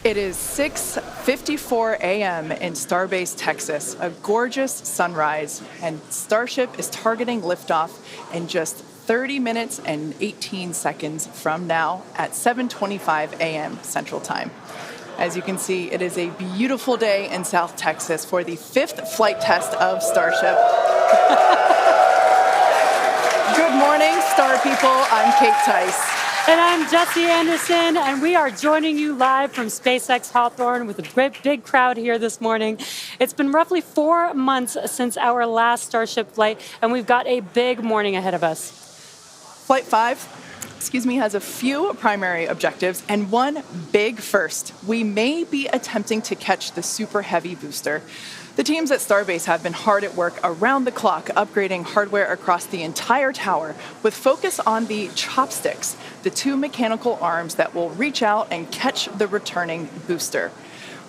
It is 6:54 a.m. in Starbase, Texas, a gorgeous sunrise, and Starship is targeting liftoff in just 30 minutes and 18 seconds from now at 7:25 a.m. Central Time. As you can see, it is a beautiful day in South Texas for the 5th flight test of Starship. Good morning, Star people. I'm Kate Tice. And I'm Jesse Anderson, and we are joining you live from SpaceX Hawthorne with a big crowd here this morning. It's been roughly 4 months since our last Starship flight, and we've got a big morning ahead of us. Flight 5, has a few primary objectives and one big first. We may be attempting to catch the Super Heavy booster. The teams at Starbase have been hard at work around the clock, upgrading hardware across the entire tower with focus on the chopsticks, the 2 mechanical arms that will reach out and catch the returning booster.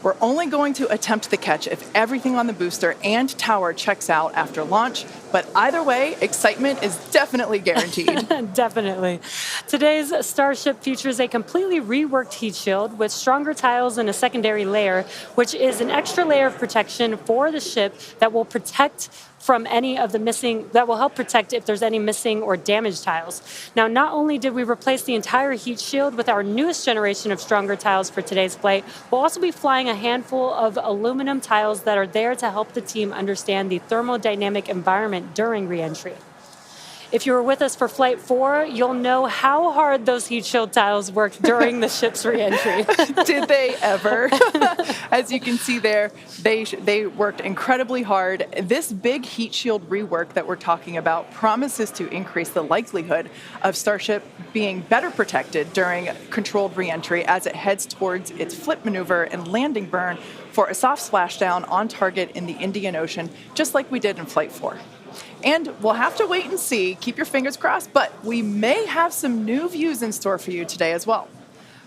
We're only going to attempt the catch if everything on the booster and tower checks out after launch, but either way, excitement is definitely guaranteed. Definitely. Today's Starship features a completely reworked heat shield with stronger tiles and a secondary layer, which is an extra layer of protection for the ship that will protect from any of the that will help protect if there's any missing or damaged tiles. Now, not only did we replace the entire heat shield with our newest generation of stronger tiles for today's flight, we'll also be flying a handful of aluminum tiles that are there to help the team understand the thermodynamic environment during re-entry. If you were with us for Flight 4, you'll know how hard those heat shield tiles worked during the ship's re-entry. Did they ever? As you can see there, they worked incredibly hard. This big heat shield rework that we're talking about promises to increase the likelihood of Starship being better protected during controlled re-entry as it heads towards its flip maneuver and landing burn for a soft splashdown on target in the Indian Ocean, just like we did in Flight 4. And we'll have to wait and see, keep your fingers crossed, but we may have some new views in store for you today as well.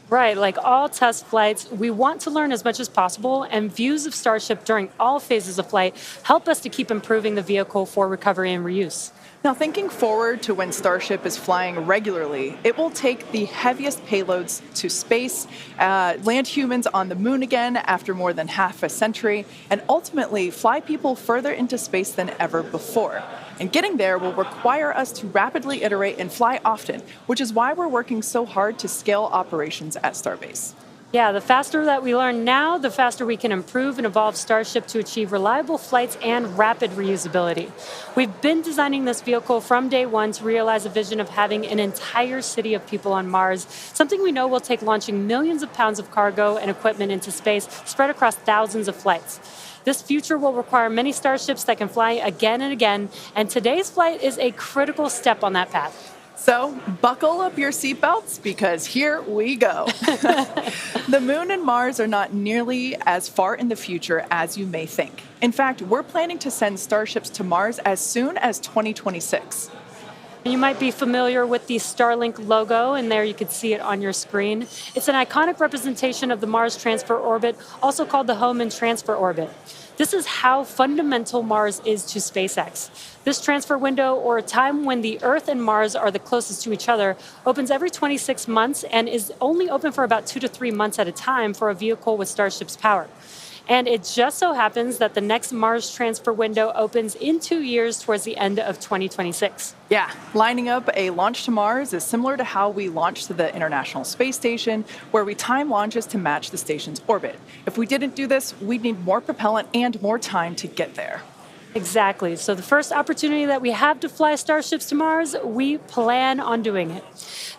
Right, like all test flights, we want to learn as much as possible, and views of Starship during all phases of flight help us to keep improving the vehicle for recovery and reuse. Now, thinking forward to when Starship is flying regularly, it will take the heaviest payloads to space, land humans on the moon again after more than half a century, and ultimately fly people further into space than ever before. And getting there will require us to rapidly iterate and fly often, which is why we're working so hard to scale operations at Starbase. Yeah, the faster that we learn now, the faster we can improve and evolve Starship to achieve reliable flights and rapid reusability. We've been designing this vehicle from day one to realize a vision of having an entire city of people on Mars, something we know will take launching millions of pounds of cargo and equipment into space spread across thousands of flights. This future will require many Starships that can fly again and again, and today's flight is a critical step on that path. So buckle up your seatbelts because here we go. The moon and Mars are not nearly as far in the future as you may think. In fact, we're planning to send Starships to Mars as soon as 2026. You might be familiar with the Starlink logo, and there you can see it on your screen. It's an iconic representation of the Mars Transfer Orbit, also called the Home and Transfer Orbit. This is how fundamental Mars is to SpaceX. This transfer window, or a time when the Earth and Mars are the closest to each other, opens every 26 months and is only open for about 2 to 3 months at a time for a vehicle with Starship's power. And it just so happens that the next Mars transfer window opens in 2 years towards the end of 2026. Yeah, lining up a launch to Mars is similar to how we launched to the International Space Station, where we time launches to match the station's orbit. If we didn't do this, we'd need more propellant and more time to get there. Exactly. So the first opportunity that we have to fly Starships to Mars, we plan on doing it.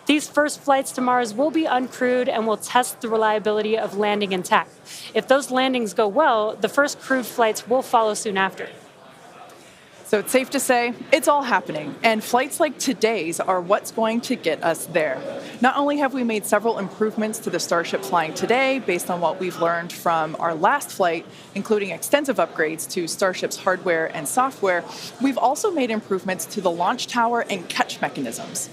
These first flights to Mars will be uncrewed and will test the reliability of landing intact. If those landings go well, the first crewed flights will follow soon after. So it's safe to say it's all happening, and flights like today's are what's going to get us there. Not only have we made several improvements to the Starship flying today based on what we've learned from our last flight, including extensive upgrades to Starship's hardware and software, we've also made improvements to the launch tower and catch mechanisms.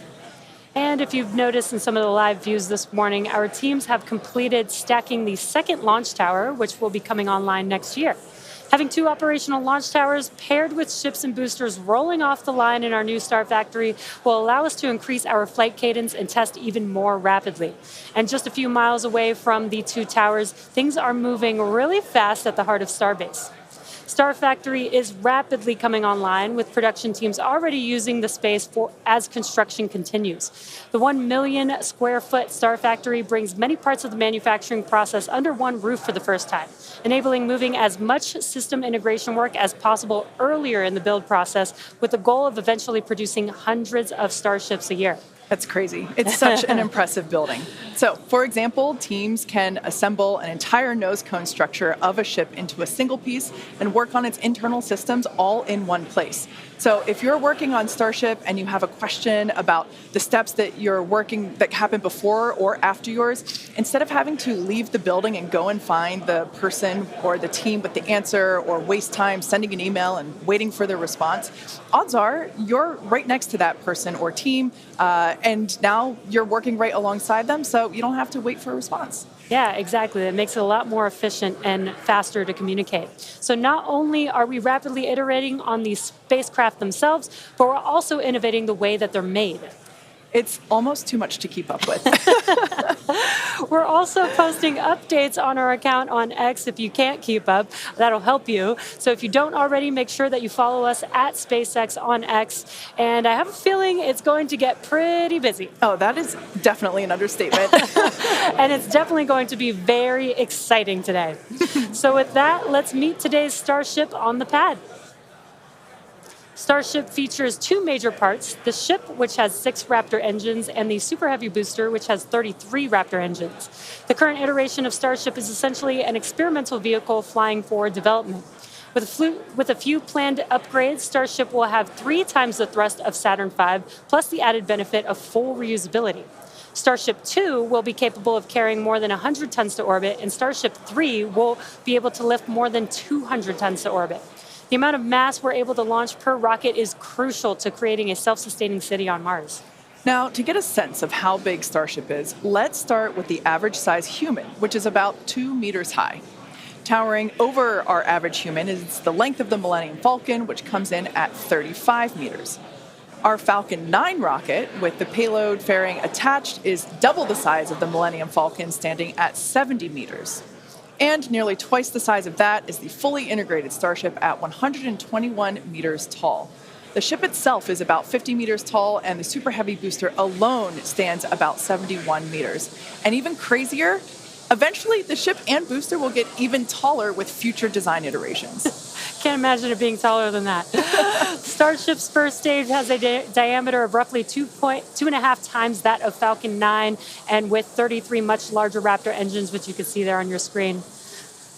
And if you've noticed in some of the live views this morning, our teams have completed stacking the second launch tower, which will be coming online next year. Having two operational launch towers paired with ships and boosters rolling off the line in our new Star Factory will allow us to increase our flight cadence and test even more rapidly. And just a few miles away from the two towers, things are moving really fast at the heart of Starbase. Star Factory is rapidly coming online, with production teams already using the space as construction continues. The 1 million square foot Star Factory brings many parts of the manufacturing process under one roof for the first time, enabling moving as much system integration work as possible earlier in the build process, with the goal of eventually producing hundreds of Starships a year. That's crazy. It's such an impressive building. So, for example, teams can assemble an entire nose cone structure of a ship into a single piece and work on its internal systems all in one place. So if you're working on Starship and you have a question about the steps that you're working that happen before or after yours, instead of having to leave the building and go and find the person or the team with the answer or waste time sending an email and waiting for their response, odds are you're right next to that person or team, and now you're working right alongside them, so you don't have to wait for a response. Yeah, exactly. It makes it a lot more efficient and faster to communicate. So not only are we rapidly iterating on these spacecraft themselves, but we're also innovating the way that they're made. It's almost too much to keep up with. We're also posting updates on our account on X. If you can't keep up, that'll help you. So if you don't already, make sure that you follow us at SpaceX on X. And I have a feeling it's going to get pretty busy. Oh, that is definitely an understatement. And it's definitely going to be very exciting today. So with that, let's meet today's Starship on the pad. Starship features two major parts: the ship, which has 6 Raptor engines, and the Super Heavy booster, which has 33 Raptor engines. The current iteration of Starship is essentially an experimental vehicle flying for development. With a few planned upgrades, Starship will have 3 times the thrust of Saturn V, plus the added benefit of full reusability. Starship 2 will be capable of carrying more than 100 tons to orbit, and Starship 3 will be able to lift more than 200 tons to orbit. The amount of mass we're able to launch per rocket is crucial to creating a self-sustaining city on Mars. Now, to get a sense of how big Starship is, let's start with the average size human, which is about 2 meters high. Towering over our average human is the length of the Millennium Falcon, which comes in at 35 meters. Our Falcon 9 rocket, with the payload fairing attached, is double the size of the Millennium Falcon, standing at 70 meters. And nearly twice the size of that is the fully integrated Starship at 121 meters tall. The ship itself is about 50 meters tall, and the Super Heavy booster alone stands about 71 meters. And even crazier, eventually the ship and booster will get even taller with future design iterations. Can't imagine it being taller than that. Starship's first stage has a diameter of roughly 2.5 times that of Falcon 9, and with 33 much larger Raptor engines, which you can see there on your screen.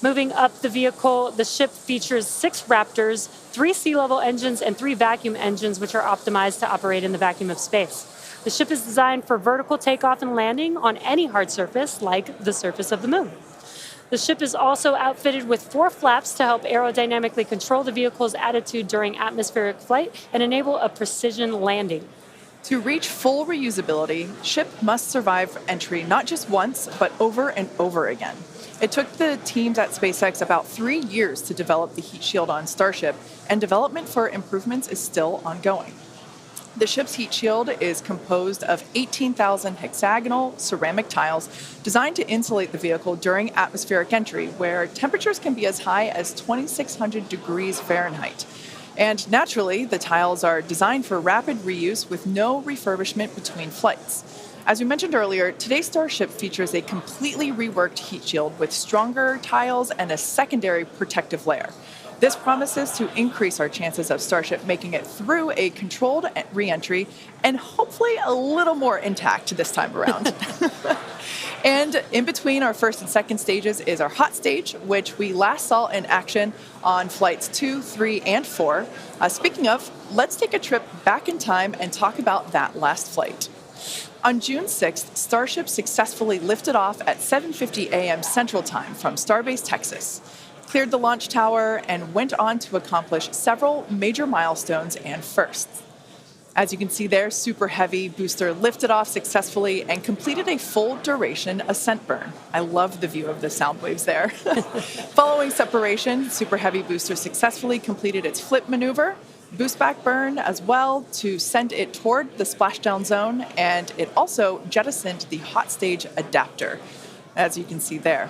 Moving up the vehicle, the ship features 6 Raptors, 3 sea-level engines, and 3 vacuum engines, which are optimized to operate in the vacuum of space. The ship is designed for vertical takeoff and landing on any hard surface, like the surface of the moon. The ship is also outfitted with 4 flaps to help aerodynamically control the vehicle's attitude during atmospheric flight and enable a precision landing. To reach full reusability, ship must survive entry not just once, but over and over again. It took the teams at SpaceX about 3 years to develop the heat shield on Starship, and development for improvements is still ongoing. The ship's heat shield is composed of 18,000 hexagonal ceramic tiles designed to insulate the vehicle during atmospheric entry, where temperatures can be as high as 2,600 degrees Fahrenheit. And naturally, the tiles are designed for rapid reuse with no refurbishment between flights. As we mentioned earlier, today's Starship features a completely reworked heat shield with stronger tiles and a secondary protective layer. This promises to increase our chances of Starship making it through a controlled re-entry and hopefully a little more intact this time around. And in between our first and second stages is our hot stage, which we last saw in action on flights 2, 3, and 4. Speaking of, let's take a trip back in time and talk about that last flight. On June 6th, Starship successfully lifted off at 7:50 a.m. Central Time from Starbase, Texas, cleared the launch tower, and went on to accomplish several major milestones and firsts. As you can see there, Super Heavy booster lifted off successfully and completed a full duration ascent burn. I love the view of the sound waves there. Following separation, Super Heavy booster successfully completed its flip maneuver, boost back burn as well to send it toward the splashdown zone, and it also jettisoned the hot stage adapter, as you can see there.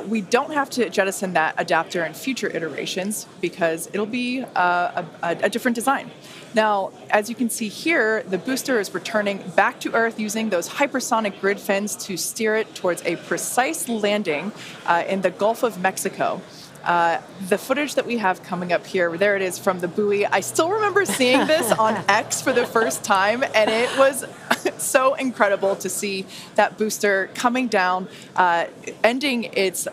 We don't have to jettison that adapter in future iterations because it'll be a different design. Now, as you can see here, the booster is returning back to Earth using those hypersonic grid fins to steer it towards a precise landing in the Gulf of Mexico. The footage that we have coming up here, there it is from the buoy. I still remember seeing this on X for the first time, and it was so incredible to see that booster coming down, ending its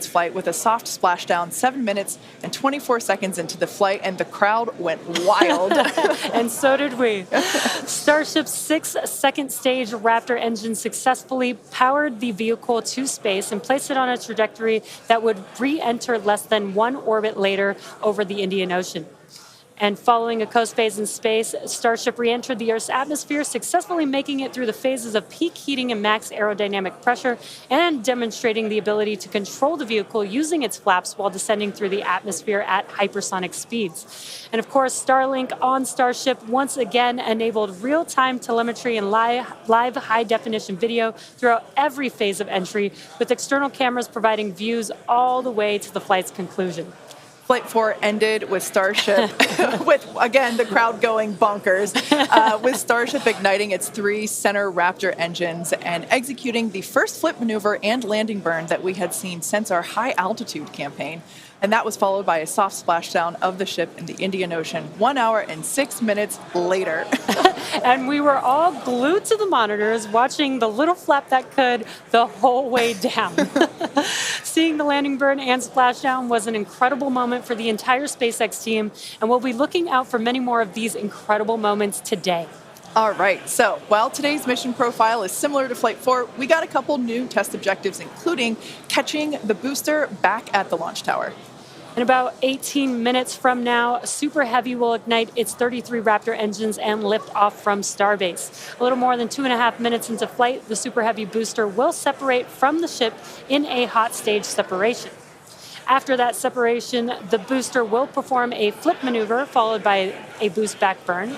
flight with a soft splashdown 7 minutes and 24 seconds into the flight, and the crowd went wild. And so did we. Starship's 6 second stage Raptor engine successfully powered the vehicle to space and placed it on a trajectory that would re-enter less than 1 orbit later over the Indian Ocean. And following a coast phase in space, Starship re-entered the Earth's atmosphere, successfully making it through the phases of peak heating and max aerodynamic pressure, and demonstrating the ability to control the vehicle using its flaps while descending through the atmosphere at hypersonic speeds. And of course, Starlink on Starship once again enabled real-time telemetry and live high-definition video throughout every phase of entry, with external cameras providing views all the way to the flight's conclusion. Flight 4 ended with Starship, with, again, the crowd going bonkers, with Starship igniting its 3 center Raptor engines and executing the first flip maneuver and landing burn that we had seen since our high-altitude campaign. And that was followed by a soft splashdown of the ship in the Indian Ocean 1 hour and 6 minutes later. And we were all glued to the monitors, watching the little flap that could the whole way down. Seeing the landing burn and splashdown was an incredible moment for the entire SpaceX team, and we'll be looking out for many more of these incredible moments today. All right, so while today's mission profile is similar to Flight 4, we got a couple new test objectives, including catching the booster back at the launch tower. In about 18 minutes from now, Super Heavy will ignite its 33 Raptor engines and lift off from Starbase. A little more than 2.5 minutes into flight, the Super Heavy booster will separate from the ship in a hot stage separation. After that separation, the booster will perform a flip maneuver followed by a boost back burn.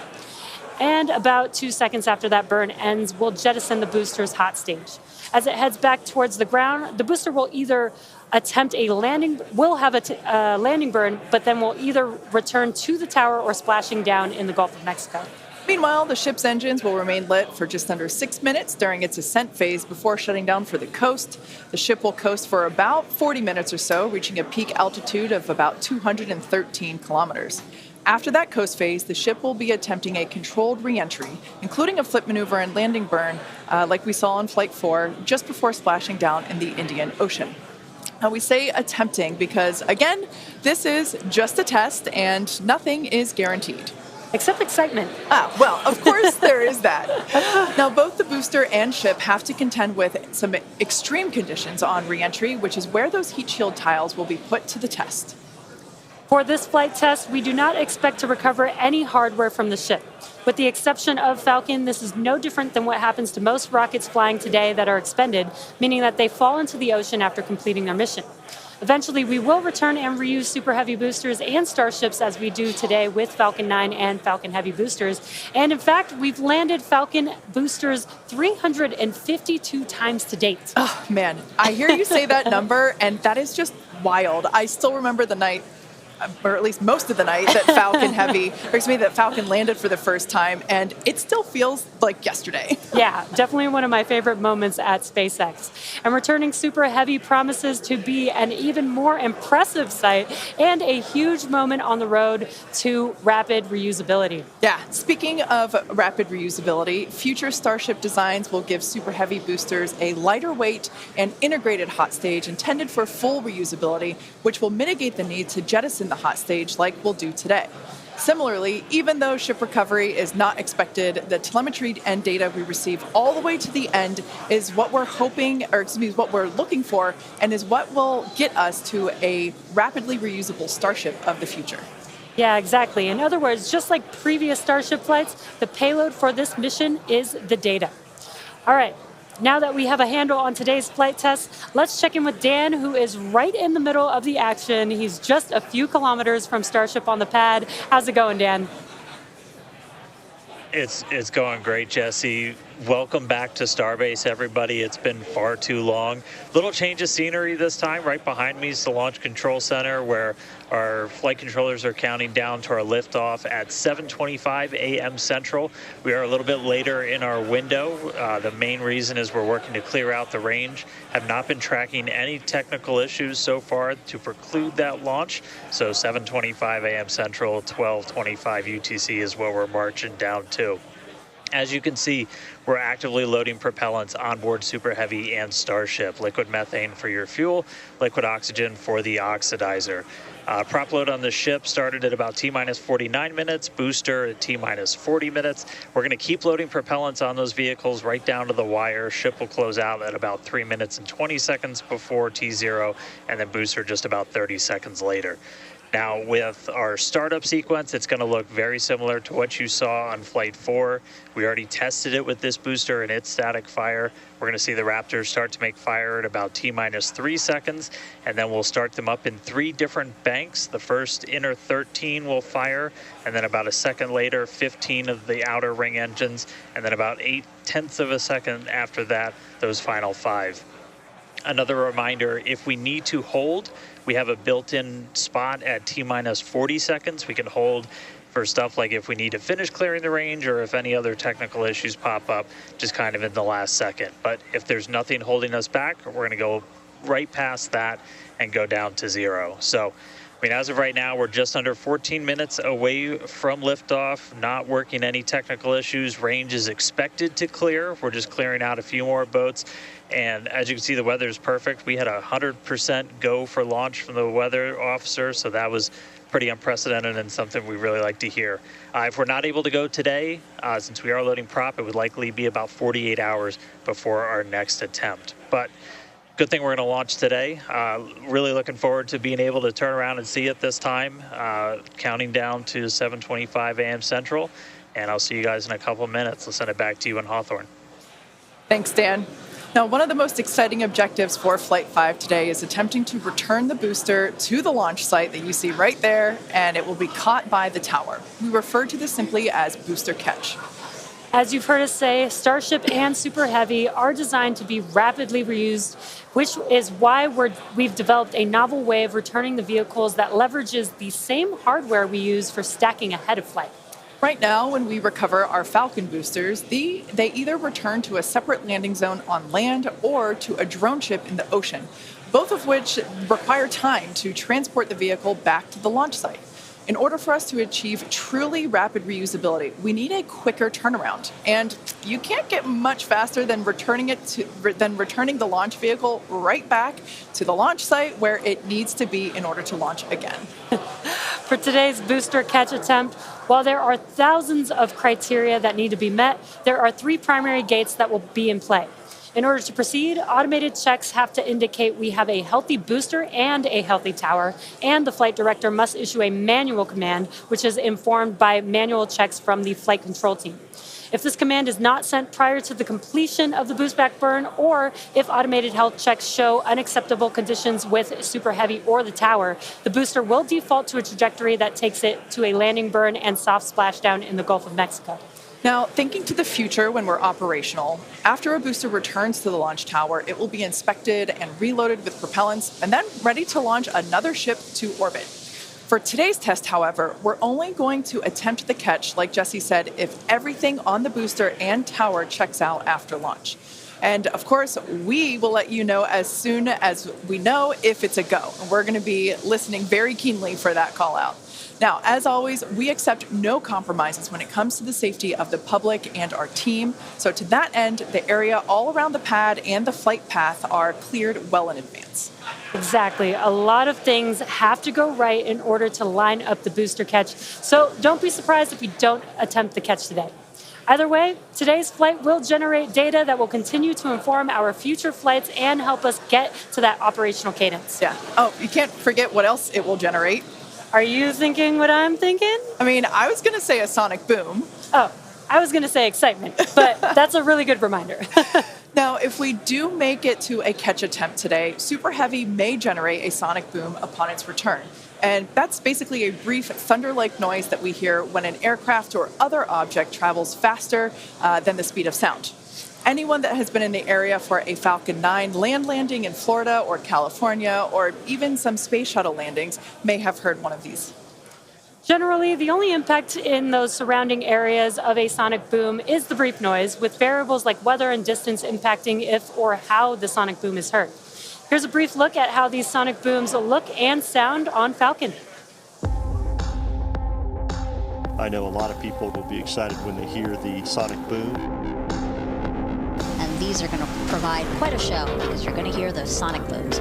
And about 2 seconds after that burn ends, we'll jettison the booster's hot stage. As it heads back towards the ground, the booster will either attempt a landing, will have a landing burn, but then will either return to the tower or splashing down in the Gulf of Mexico. Meanwhile, the ship's engines will remain lit for just under 6 minutes during its ascent phase before shutting down for the coast. The ship will coast for about 40 minutes or so, reaching a peak altitude of about 213 kilometers. After that coast phase, the ship will be attempting a controlled re-entry, including a flip maneuver and landing burn, like we saw on Flight 4, just before splashing down in the Indian Ocean. Now, we say attempting because, again, this is just a test and nothing is guaranteed. Except excitement. Well, of course there is that. Now, both the booster and ship have to contend with some extreme conditions on re-entry, which is where those heat shield tiles will be put to the test. For this flight test, we do not expect to recover any hardware from the ship. With the exception of Falcon, this is no different than what happens to most rockets flying today that are expended, meaning that they fall into the ocean after completing their mission. Eventually, we will return and reuse Super Heavy boosters and Starships as we do today with Falcon 9 and Falcon Heavy boosters. And in fact, we've landed Falcon boosters 352 times to date. Oh, man, I hear you say that number, and that is just wild. I still remember the night, or at least most of the night, that Falcon landed for the first time, and it still feels like yesterday. Yeah, definitely one of my favorite moments at SpaceX. And returning Super Heavy promises to be an even more impressive sight and a huge moment on the road to rapid reusability. Yeah, speaking of rapid reusability, future Starship designs will give Super Heavy boosters a lighter weight and integrated hot stage intended for full reusability, which will mitigate the need to jettison the hot stage like we'll do today. Similarly, even though ship recovery is not expected, the telemetry and data we receive all the way to the end is what we're what we're looking for, and is what will get us to a rapidly reusable Starship of the future. Yeah, exactly. In other words, just like previous Starship flights, the payload for this mission is the data. All right. Now that we have a handle on today's flight test, let's check in with Dan, who is right in the middle of the action. He's just a few kilometers from Starship on the pad. How's it going, Dan? It's going great, Jesse. Welcome back to Starbase, everybody. It's been far too long. Little change of scenery this time. Right behind me is the Launch Control Center, where our flight controllers are counting down to our liftoff at 7:25 a.m. Central. We are a little bit later in our window. The main reason is we're working to clear out the range. Have not been tracking any technical issues so far to preclude that launch. So 7:25 a.m. Central, 12:25 UTC is what we're marching down to. As you can see, we're actively loading propellants onboard Super Heavy and Starship. Liquid methane for your fuel, liquid oxygen for the oxidizer. Prop load on the ship started at about T-minus 49 minutes, booster at T-minus 40 minutes. We're going to keep loading propellants on those vehicles right down to the wire. Ship will close out at about 3 minutes and 20 seconds before T0, and then booster just about 30 seconds later. Now, with our startup sequence, it's going to look very similar to what you saw on Flight 4. We already tested it with this booster and its static fire. We're going to see the Raptors start to make fire at about T-minus 3 seconds, and then we'll start them up in 3 different banks. The first inner 13 will fire, and then about a second later, 15 of the outer ring engines, and then about 0.8 of a second after that, those final 5. Another reminder, if we need to hold, we have a built-in spot at T-minus 40 seconds. We can hold for stuff like if we need to finish clearing the range or if any other technical issues pop up, just kind of in the last second. But if there's nothing holding us back, we're going to go right past that and go down to 0. So, I mean, as of right now, we're just under 14 minutes away from liftoff, not working any technical issues. Range is expected to clear. We're just clearing out a few more boats. And as you can see, the weather is perfect. We had 100% go for launch from the weather officer, so that was pretty unprecedented and something we really like to hear. If we're not able to go today, since we are loading prop, it would likely be about 48 hours before our next attempt. But good thing we're going to launch today. Really looking forward to being able to turn around and see it this time. Counting down to 7:25 a.m. Central, and I'll see you guys in a couple of minutes. I'll send it back to you in Hawthorne. Thanks, Dan. Now, one of the most exciting objectives for Flight 5 today is attempting to return the booster to the launch site that you see right there, and it will be caught by the tower. We refer to this simply as booster catch. As you've heard us say, Starship and Super Heavy are designed to be rapidly reused, which is why we've developed a novel way of returning the vehicles that leverages the same hardware we use for stacking ahead of flight. Right now, when we recover our Falcon boosters, they either return to a separate landing zone on land or to a drone ship in the ocean, both of which require time to transport the vehicle back to the launch site. In order for us to achieve truly rapid reusability, we need a quicker turnaround. And you can't get much faster than returning the launch vehicle right back to the launch site where it needs to be in order to launch again. For today's booster catch attempt, while there are thousands of criteria that need to be met, there are 3 primary gates that will be in play. In order to proceed, automated checks have to indicate we have a healthy booster and a healthy tower, and the flight director must issue a manual command, which is informed by manual checks from the flight control team. If this command is not sent prior to the completion of the boost back burn, or if automated health checks show unacceptable conditions with Super Heavy or the tower, the booster will default to a trajectory that takes it to a landing burn and soft splashdown in the Gulf of Mexico. Now, thinking to the future when we're operational, after a booster returns to the launch tower, it will be inspected and reloaded with propellants and then ready to launch another ship to orbit. For today's test, however, we're only going to attempt the catch, like Jesse said, if everything on the booster and tower checks out after launch. And of course, we will let you know as soon as we know if it's a go. And we're going to be listening very keenly for that call out. Now, as always, we accept no compromises when it comes to the safety of the public and our team. So to that end, the area all around the pad and the flight path are cleared well in advance. Exactly. A lot of things have to go right in order to line up the booster catch. So don't be surprised if we don't attempt the catch today. Either way, today's flight will generate data that will continue to inform our future flights and help us get to that operational cadence. Yeah. Oh, you can't forget what else it will generate. Are you thinking what I'm thinking? I mean, I was going to say a sonic boom. Oh, I was going to say excitement, but that's a really good reminder. Now, if we do make it to a catch attempt today, Super Heavy may generate a sonic boom upon its return. And that's basically a brief thunder-like noise that we hear when an aircraft or other object travels faster than the speed of sound. Anyone that has been in the area for a Falcon 9 land landing in Florida or California, or even some space shuttle landings, may have heard one of these. Generally, the only impact in those surrounding areas of a sonic boom is the brief noise, with variables like weather and distance impacting if or how the sonic boom is heard. Here's a brief look at how these sonic booms look and sound on Falcon. I know a lot of people will be excited when they hear the sonic boom. And these are going to provide quite a show because you're going to hear those sonic booms.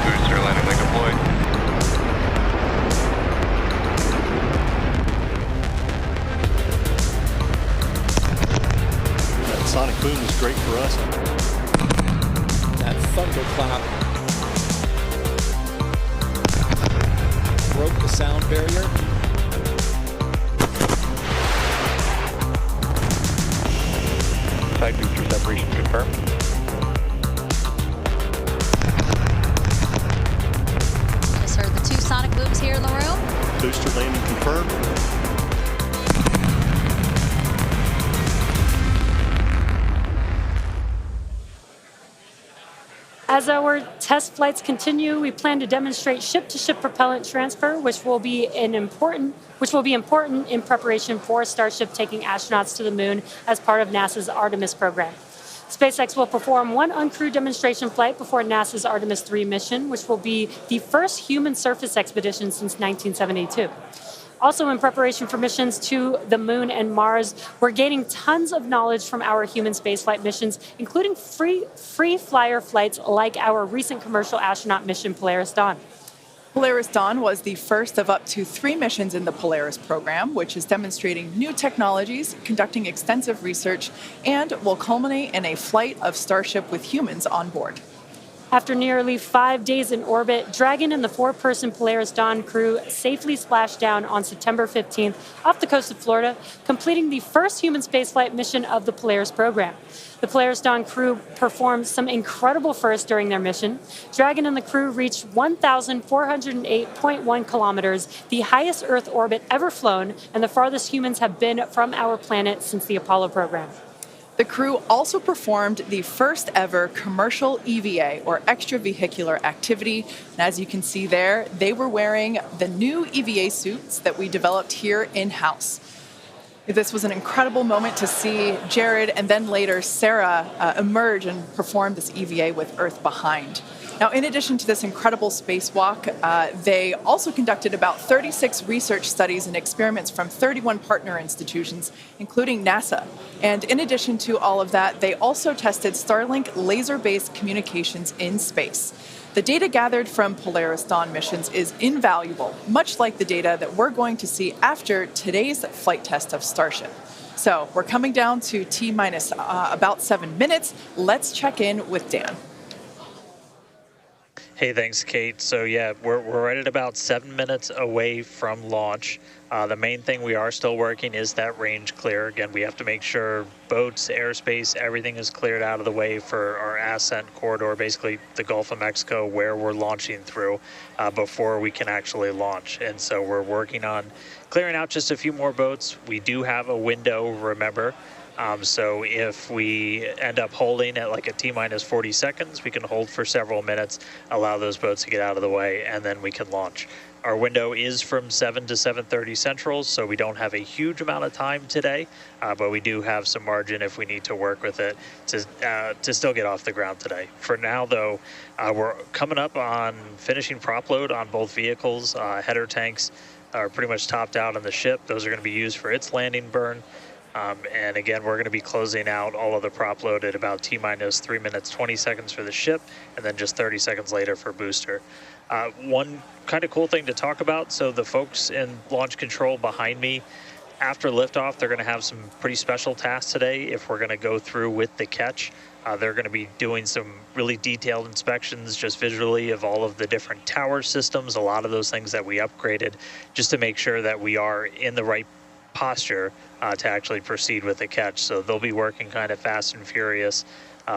Booster landing leg deployed. That sonic boom is great for us. That thunderclap broke the sound barrier. Side booster separation confirmed. Just heard the two sonic booms here in the room. Booster landing confirmed. As our test flights continue, we plan to demonstrate ship-to-ship propellant transfer, which will be important in preparation for Starship taking astronauts to the moon as part of NASA's Artemis program. SpaceX will perform one uncrewed demonstration flight before NASA's Artemis 3 mission, which will be the first human surface expedition since 1972. Also, in preparation for missions to the moon and Mars, we're gaining tons of knowledge from our human spaceflight missions, including free flyer flights like our recent commercial astronaut mission, Polaris Dawn. Polaris Dawn was the first of up to 3 missions in the Polaris program, which is demonstrating new technologies, conducting extensive research, and will culminate in a flight of Starship with humans on board. After nearly 5 days in orbit, Dragon and the 4-person Polaris Dawn crew safely splashed down on September 15th off the coast of Florida, completing the first human spaceflight mission of the Polaris program. The Polaris Dawn crew performed some incredible firsts during their mission. Dragon and the crew reached 1,408.1 kilometers, the highest Earth orbit ever flown, and the farthest humans have been from our planet since the Apollo program. The crew also performed the first ever commercial EVA, or extravehicular activity. And as you can see there, they were wearing the new EVA suits that we developed here in-house. This was an incredible moment to see Jared and then later Sarah emerge and perform this EVA with Earth behind. Now, in addition to this incredible spacewalk, they also conducted about 36 research studies and experiments from 31 partner institutions, including NASA. And in addition to all of that, they also tested Starlink laser-based communications in space. The data gathered from Polaris Dawn missions is invaluable, much like the data that we're going to see after today's flight test of Starship. So we're coming down to T-minus about 7 minutes. Let's check in with Dan. Hey, thanks, Kate. So yeah, we're right at about 7 minutes away from launch. The main thing we are still working is that range clear. Again, we have to make sure boats, airspace, everything is cleared out of the way for our ascent corridor, basically the Gulf of Mexico, where we're launching through before we can actually launch. And so we're working on clearing out just a few more boats. We do have a window, remember. So if we end up holding at like a T-minus 40 seconds, we can hold for several minutes, allow those boats to get out of the way, and then we can launch. Our window is from 7 to 7:30 Central, so we don't have a huge amount of time today, but we do have some margin if we need to work with it to still get off the ground today. For now, though, we're coming up on finishing prop load on both vehicles. Header tanks are pretty much topped out on the ship. Those are going to be used for its landing burn. And again, we're going to be closing out all of the prop load at about T-minus 3 minutes, 20 seconds for the ship, and then just 30 seconds later for booster. One kind of cool thing to talk about, so the folks in launch control behind me, after liftoff, they're going to have some pretty special tasks today if we're going to go through with the catch. They're going to be doing some really detailed inspections just visually of all of the different tower systems, a lot of those things that we upgraded, just to make sure that we are in the right posture to actually proceed with the catch. So they'll be working kind of fast and furious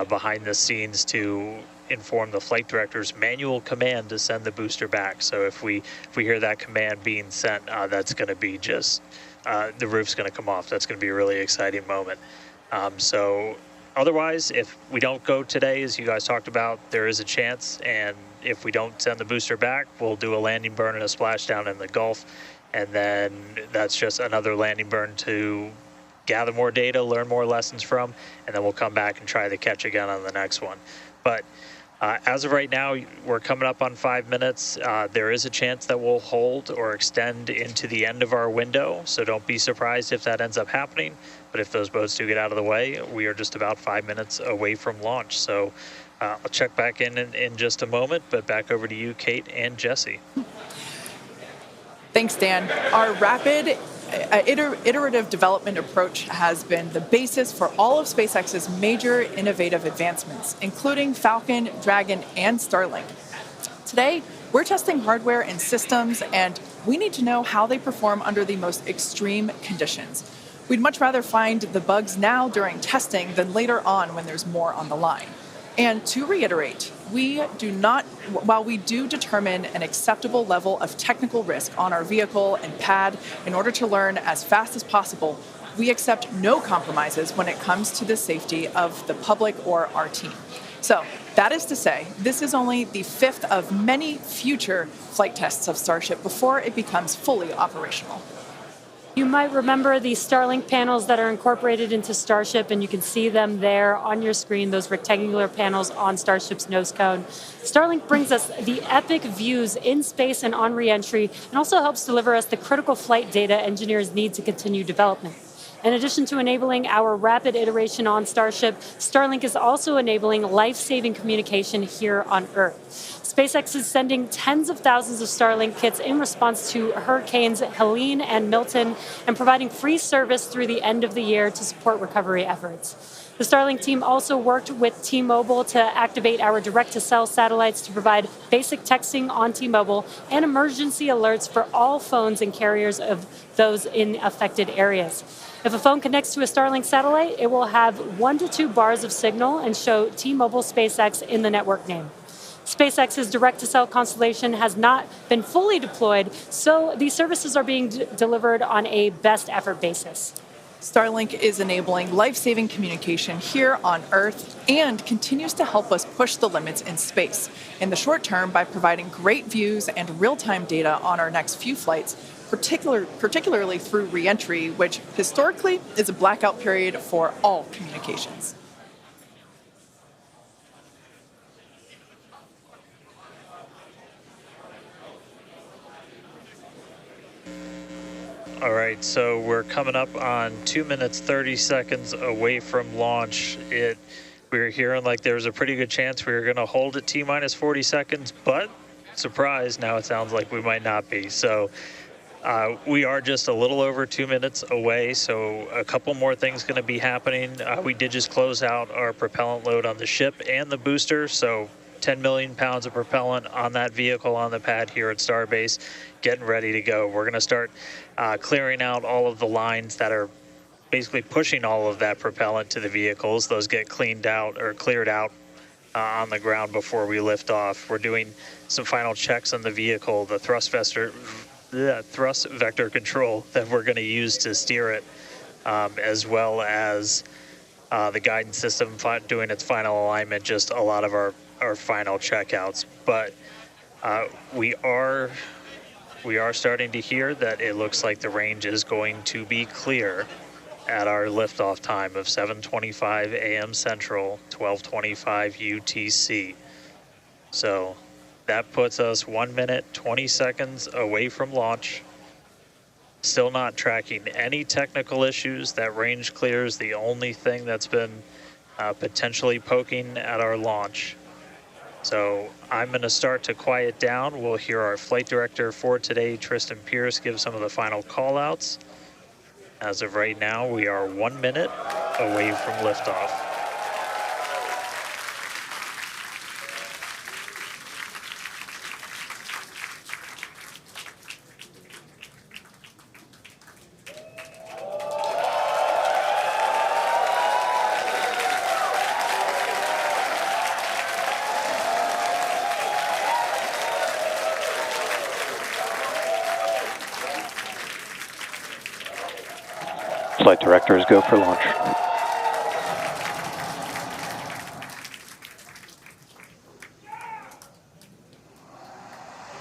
behind the scenes to inform the flight director's manual command to send the booster back. So if we hear that command being sent, that's going to be just the roof's going to come off. That's going to be a really exciting moment. So otherwise, if we don't go today, as you guys talked about, there is a chance, and if we don't send the booster back, we'll do a landing burn and a splashdown in the Gulf, and then that's just another landing burn to gather more data, learn more lessons from, and then we'll come back and try the catch again on the next one. But as of right now, we're coming up on 5 minutes. There is a chance that we'll hold or extend into the end of our window, so don't be surprised if that ends up happening. But if those boats do get out of the way, we are just about 5 minutes away from launch. So I'll check back in just a moment, but back over to you, Kate and Jesse. Thanks, Dan. Our rapid iterative development approach has been the basis for all of SpaceX's major innovative advancements, including Falcon, Dragon, and Starlink. Today, we're testing hardware and systems, and we need to know how they perform under the most extreme conditions. We'd much rather find the bugs now during testing than later on when there's more on the line. And to reiterate, while we do determine an acceptable level of technical risk on our vehicle and pad in order to learn as fast as possible, we accept no compromises when it comes to the safety of the public or our team. So that is to say, this is only the fifth of many future flight tests of Starship before it becomes fully operational. You might remember the Starlink panels that are incorporated into Starship, and you can see them there on your screen, those rectangular panels on Starship's nose cone. Starlink brings us the epic views in space and on re-entry, and also helps deliver us the critical flight data engineers need to continue development. In addition to enabling our rapid iteration on Starship, Starlink is also enabling life-saving communication here on Earth. SpaceX is sending tens of thousands of Starlink kits in response to Hurricanes Helene and Milton, and providing free service through the end of the year to support recovery efforts. The Starlink team also worked with T-Mobile to activate our direct-to-cell satellites to provide basic texting on T-Mobile and emergency alerts for all phones and carriers of those in affected areas. If a phone connects to a Starlink satellite, it will have 1 to 2 bars of signal and show T-Mobile SpaceX in the network name. SpaceX's direct-to-cell constellation has not been fully deployed, so these services are being delivered on a best effort basis. Starlink is enabling life-saving communication here on Earth and continues to help us push the limits in space. In the short term, by providing great views and real-time data on our next few flights, particularly through re-entry, which historically is a blackout period for all communications. All right, so we're coming up on 2 minutes, 30 seconds away from launch. We were hearing like there was a pretty good chance we were going to hold at T-minus 40 seconds, but surprise, now it sounds like we might not be. So we are just a little over 2 minutes away, so a couple more things going to be happening. We did just close out our propellant load on the ship and the booster, so 10 million pounds of propellant on that vehicle on the pad here at Starbase, getting ready to go. We're going to start clearing out all of the lines that are basically pushing all of that propellant to the vehicles. Those get cleaned out or cleared out on the ground before we lift off. We're doing some final checks on the vehicle, the thrust vector control that we're going to use to steer it, as well as the guidance system doing its final alignment, just a lot of our final checkouts. But we are starting to hear that it looks like the range is going to be clear at our liftoff time of 7:25 a.m. Central, 12:25 UTC. So that puts us 1 minute, 20 seconds away from launch. Still not tracking any technical issues. That range clear is the only thing that's been potentially poking at our launch. So I'm going to start to quiet down. We'll hear our flight director for today, Tristan Pierce, give some of the final call outs. As of right now, we are 1 minute away from liftoff. Flight directors go for launch.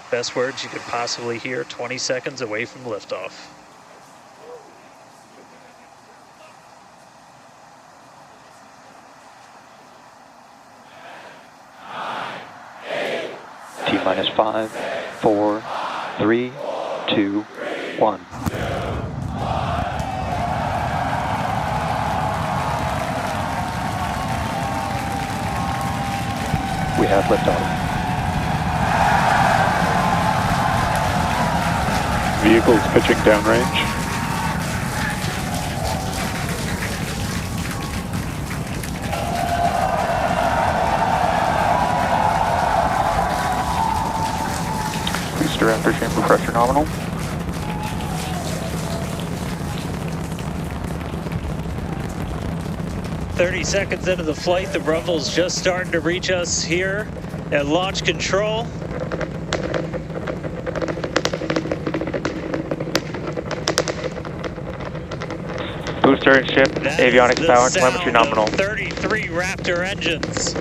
Best words you could possibly hear 20 seconds away from liftoff. T-minus 5, 4, 3, 2, 1. We have liftoff. Vehicles pitching downrange. Booster after chamber pressure nominal. "30 seconds into the flight, the rumble's just starting to reach us here at launch control. Booster and ship, That avionics is the power and sound telemetry nominal. of 33 Raptor engines.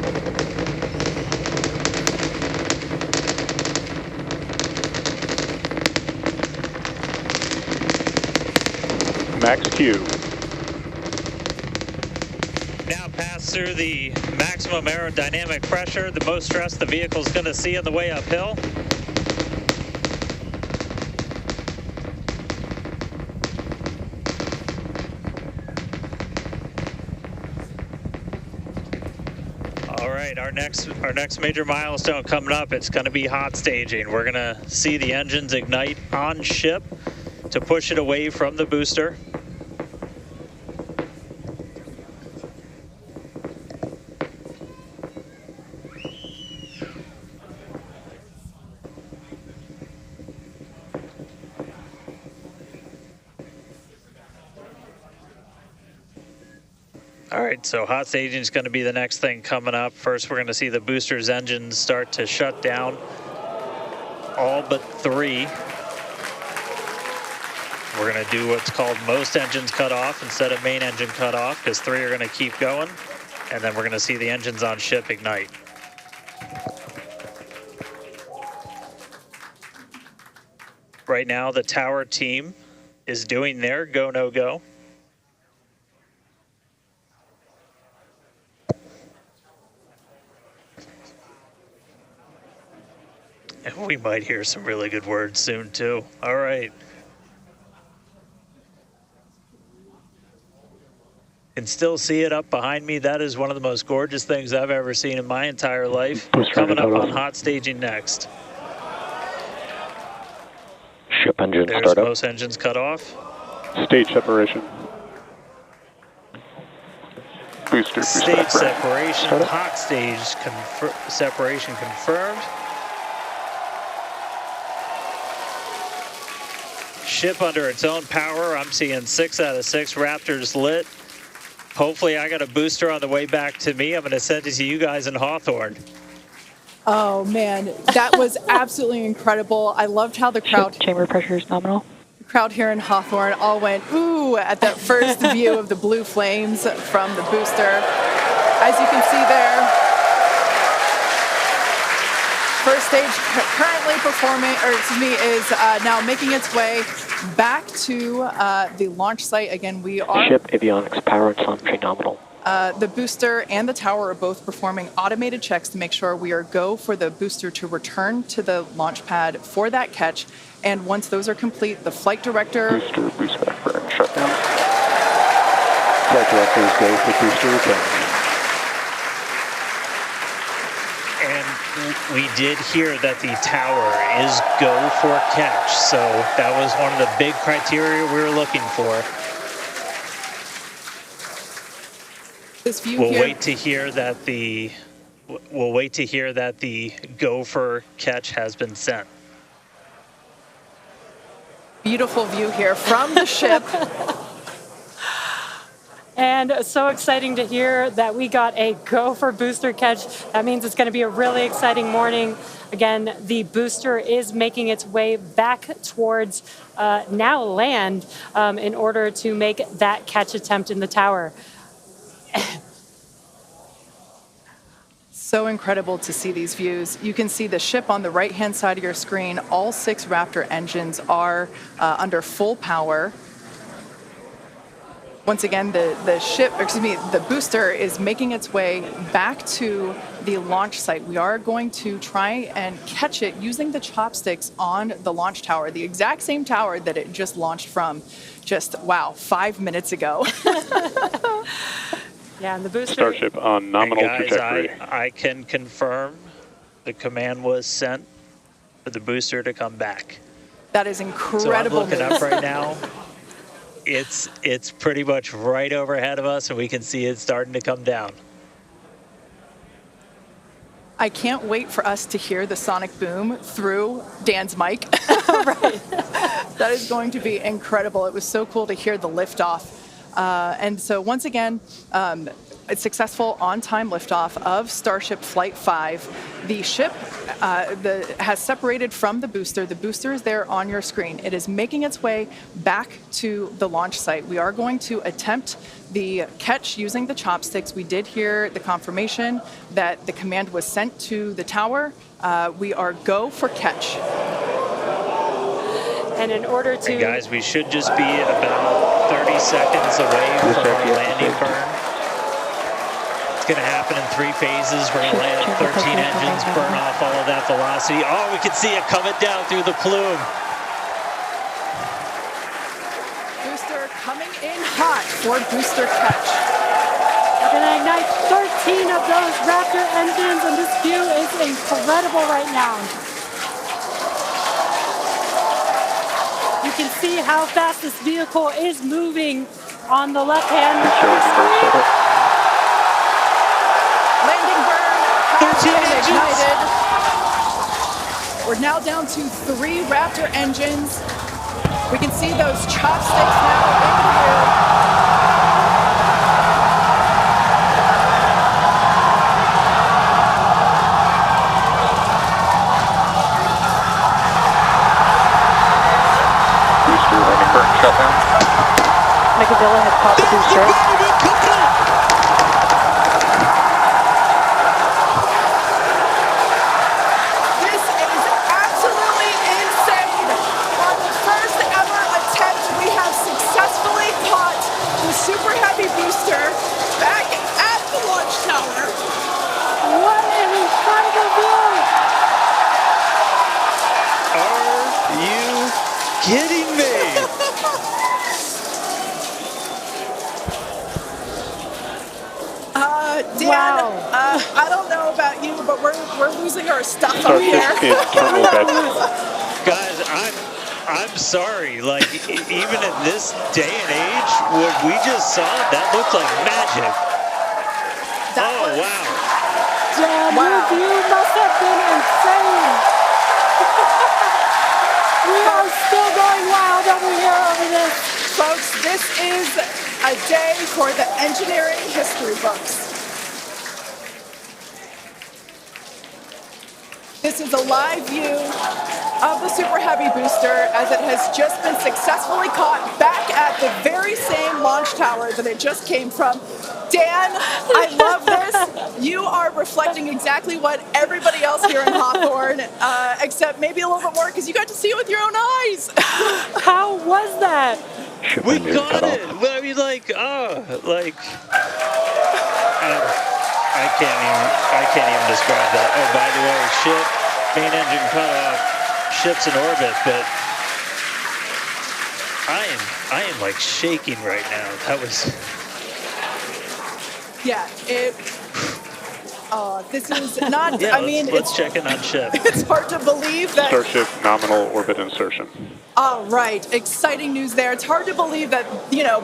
Max Q. Now pass through the maximum aerodynamic pressure, the most stress the vehicle's going to see on the way uphill. All right, our next major milestone coming up, it's going to be hot staging. We're going to see the engines ignite on ship to push it away from the booster. All right, so hot staging is going to be the next thing coming up. First, we're going to see the booster's engines start to shut down, all but 3. We're going to do what's called most engines cut off instead of main engine cut off, because 3 are going to keep going, and then we're going to see the engines on ship ignite. Right now, the tower team is doing their go, no go. And we might hear some really good words soon, too. All right. Can still see it up behind me. That is one of the most gorgeous things I've ever seen in my entire life. Coming up on hot staging next. Ship engine There's startup. most engines cut off. Stage separation. Booster Stage separation. separation, Startup. hot stage separation confirmed. Ship under its own power. I'm seeing 6 out of 6 Raptors lit. Hopefully I got a booster on the way back to me. I'm going to send it to you guys in Hawthorne. Oh man, that was absolutely incredible. I loved how the crowd Chamber pressure is nominal. here in Hawthorne all went ooh at that first view of the blue flames from the booster. As you can see there, first stage currently performing, is now making its way back to the launch site. Again, we are Ship avionics power and telemetry nominal. the booster and the tower are both performing automated checks to make sure we are go for the booster to return to the launch pad for that catch. And once those are complete, the flight director... Booster boost back burn shutdown. Flight directors go for booster return. And we did hear that the tower is go for catch. So that was one of the big criteria we were looking for. This view We'll here. wait to hear that the go for catch has been sent. Beautiful view here from the ship. And so exciting to hear that we got a go for booster catch. That means it's going to be a really exciting morning. Again, the booster is making its way back towards now land in order to make that catch attempt in the tower. So incredible to see these views. You can see the ship on the right-hand side of your screen. All 6 Raptor engines are under full power. Once again, the booster is making its way back to the launch site. We are going to try and catch it using the chopsticks on the launch tower, the exact same tower that it just launched from 5 minutes ago. Yeah, and the booster. Starship on nominal Guys, trajectory. I can confirm the command was sent for the booster to come back. That is So I'm incredible looking news. up right now. It's pretty much right overhead of us, and we can see it starting to come down. I can't wait for us to hear the sonic boom through Dan's mic. Right. That is going to be incredible. It was so cool to hear the liftoff. And so once again, a successful on-time liftoff of Starship Flight 5. The ship has separated from the booster. The booster is there on your screen. It is making its way back to the launch site. We are going to attempt the catch using the chopsticks. We did hear the confirmation that the command was sent to the tower. We are go for catch. And in order to. And guys, we should just be about 30 seconds away from our landing burn. It's going to happen in 3 phases. We're going to land 13 engines, burn off all of that velocity. Oh, we can see it coming down through the plume. Booster coming in hot for booster catch. We're going to ignite 13 of those Raptor engines, and this view is incredible right now. You can see how fast this vehicle is moving on the left-hand screen. Landing burn has 13 been engines. ignited. We're now down to 3 Raptor engines. We can see those chopsticks now in the air. Booster landing burn shutdown. Megadilla had popped the booster. This is absolutely insane. On the first ever attempt, we have successfully caught the Super Heavy booster back at the launch tower. What an incredible view! Are you kidding me? Dan, Wow. I don't know about you, but we're losing our stuff up Starship here. in terminal bed. Guys, I'm sorry. Like, even in this day and age, what we just saw, that looked like magic. Oh, wow. Damn, Wow. your view must have been insane. We are still going wild over here over this. Folks, this is a day for the engineering history books. This is a live view of the Super Heavy booster as it has just been successfully caught back at the very same launch tower that it just came from. Dan, I love this. You are reflecting exactly what everybody else here in Hawthorne, except maybe a little bit more because you got to see it with your own eyes. How was that? Ship We window got cut off. it. Well, I mean, I can't even describe that. Oh, by the way, ship, main engine cut off, ship's in orbit, but I am like shaking right now. That was, Yeah, This is not, Yeah, I mean, let's check in on ship. it's hard to believe that. Starship nominal orbit insertion. All right, exciting news there. It's hard to believe that,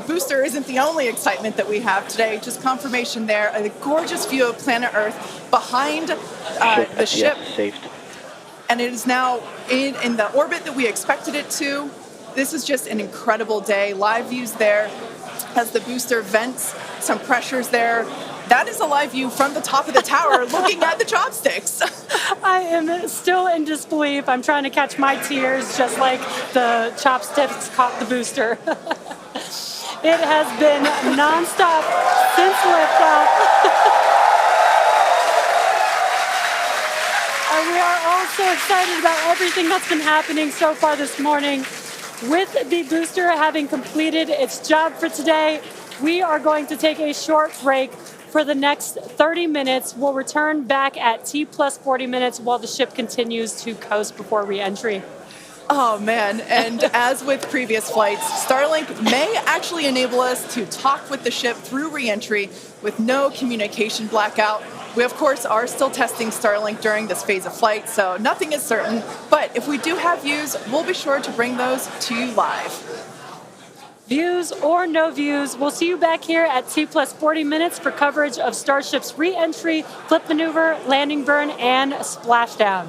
booster isn't the only excitement that we have today. Just confirmation there. A gorgeous view of planet Earth behind the ship. Saved. And it is now in the orbit that we expected it to. This is just an incredible day. Live views there as the booster vents, some pressures there. That is a live view from the top of the tower looking at the chopsticks. I am still in disbelief. I'm trying to catch my tears just like the chopsticks caught the booster. It has been nonstop since liftoff. And we are all so excited about everything that's been happening so far this morning. With the booster having completed its job for today, we are going to take a short break for the next 30 minutes. We'll return back at T plus 40 minutes while the ship continues to coast before re-entry. Oh man, and as with previous flights, Starlink may actually enable us to talk with the ship through re-entry with no communication blackout. We of course are still testing Starlink during this phase of flight, so nothing is certain, but if we do have views, we'll be sure to bring those to you live. Views or no views, we'll see you back here at T plus 40 minutes for coverage of Starship's re-entry, flip maneuver, landing burn, and splashdown.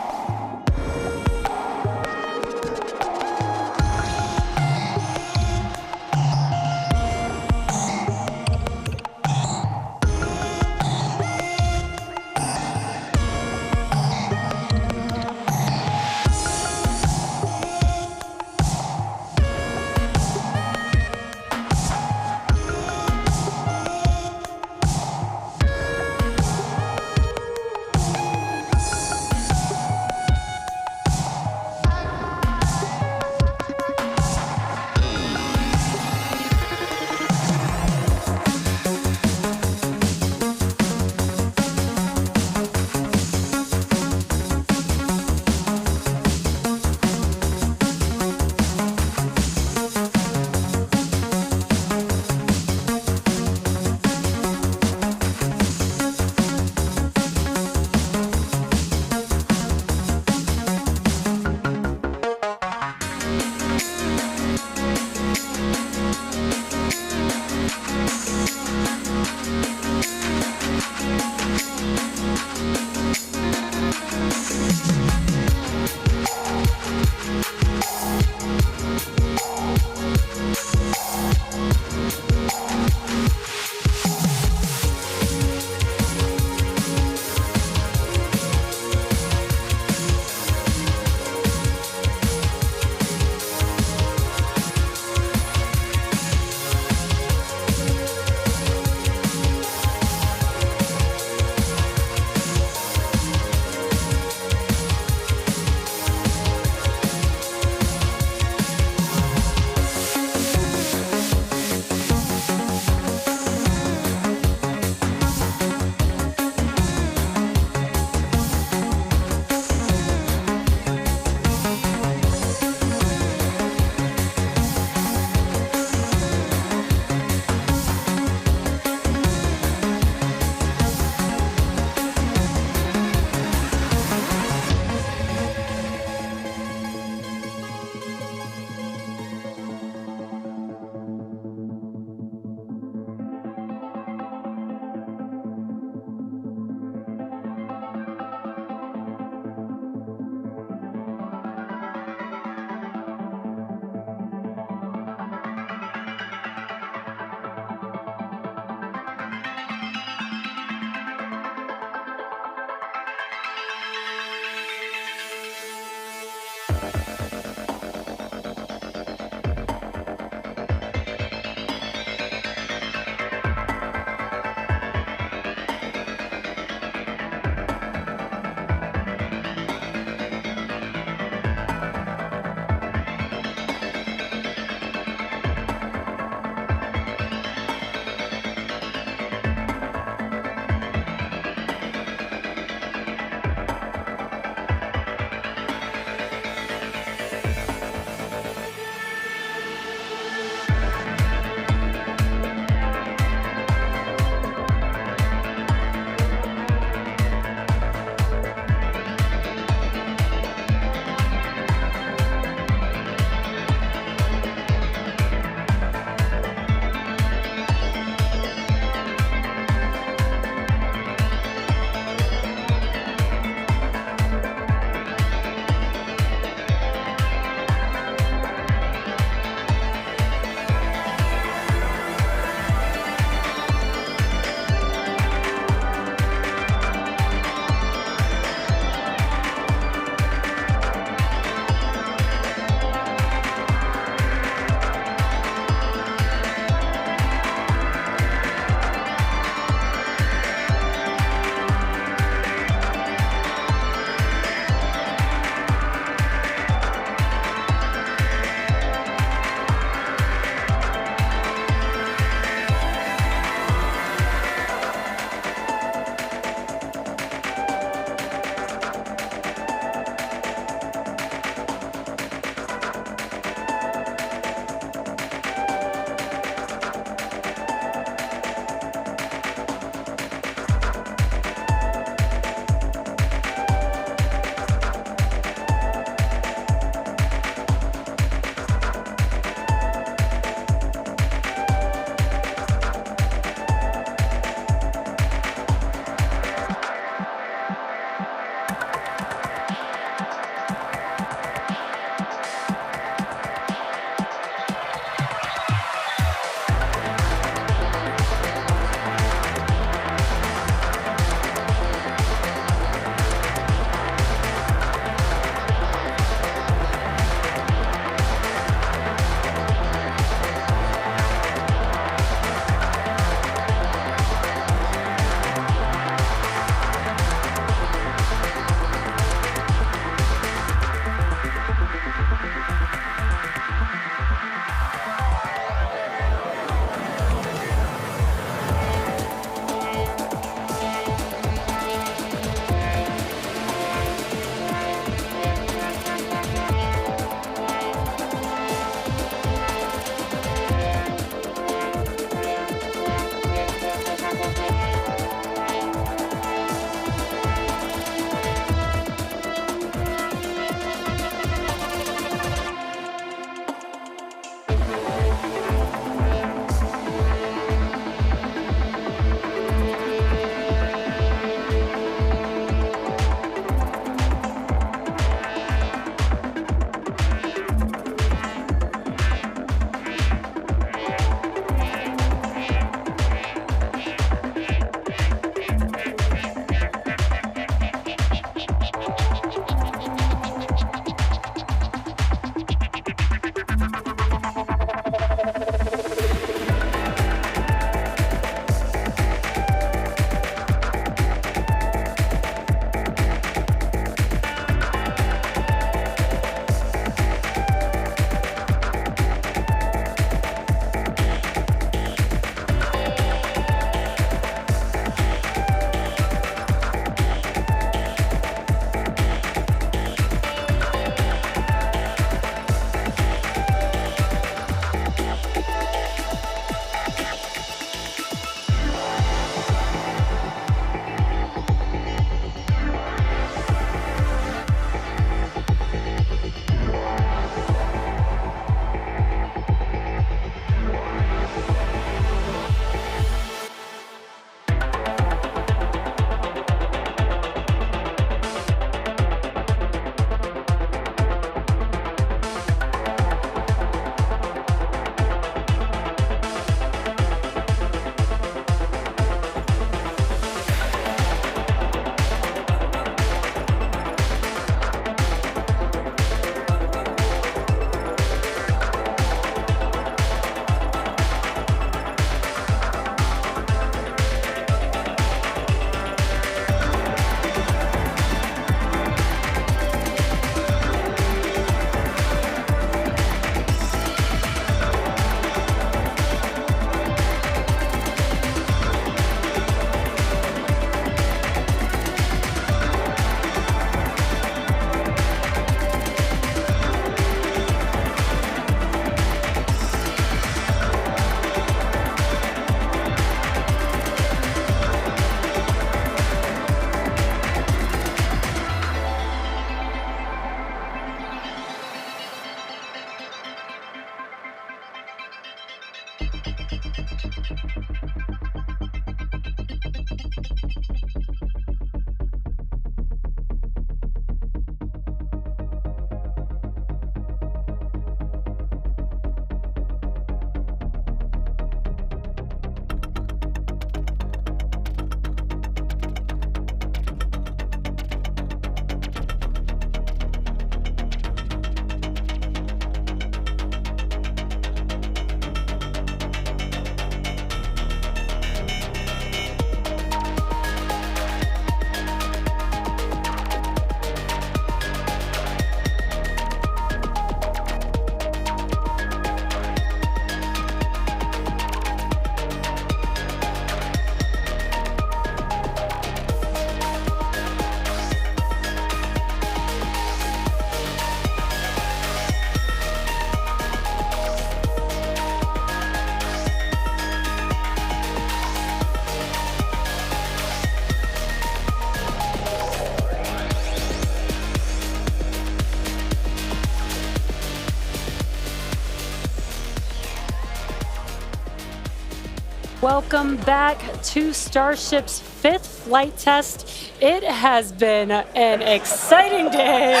Welcome back to Starship's 5th flight test. It has been an exciting day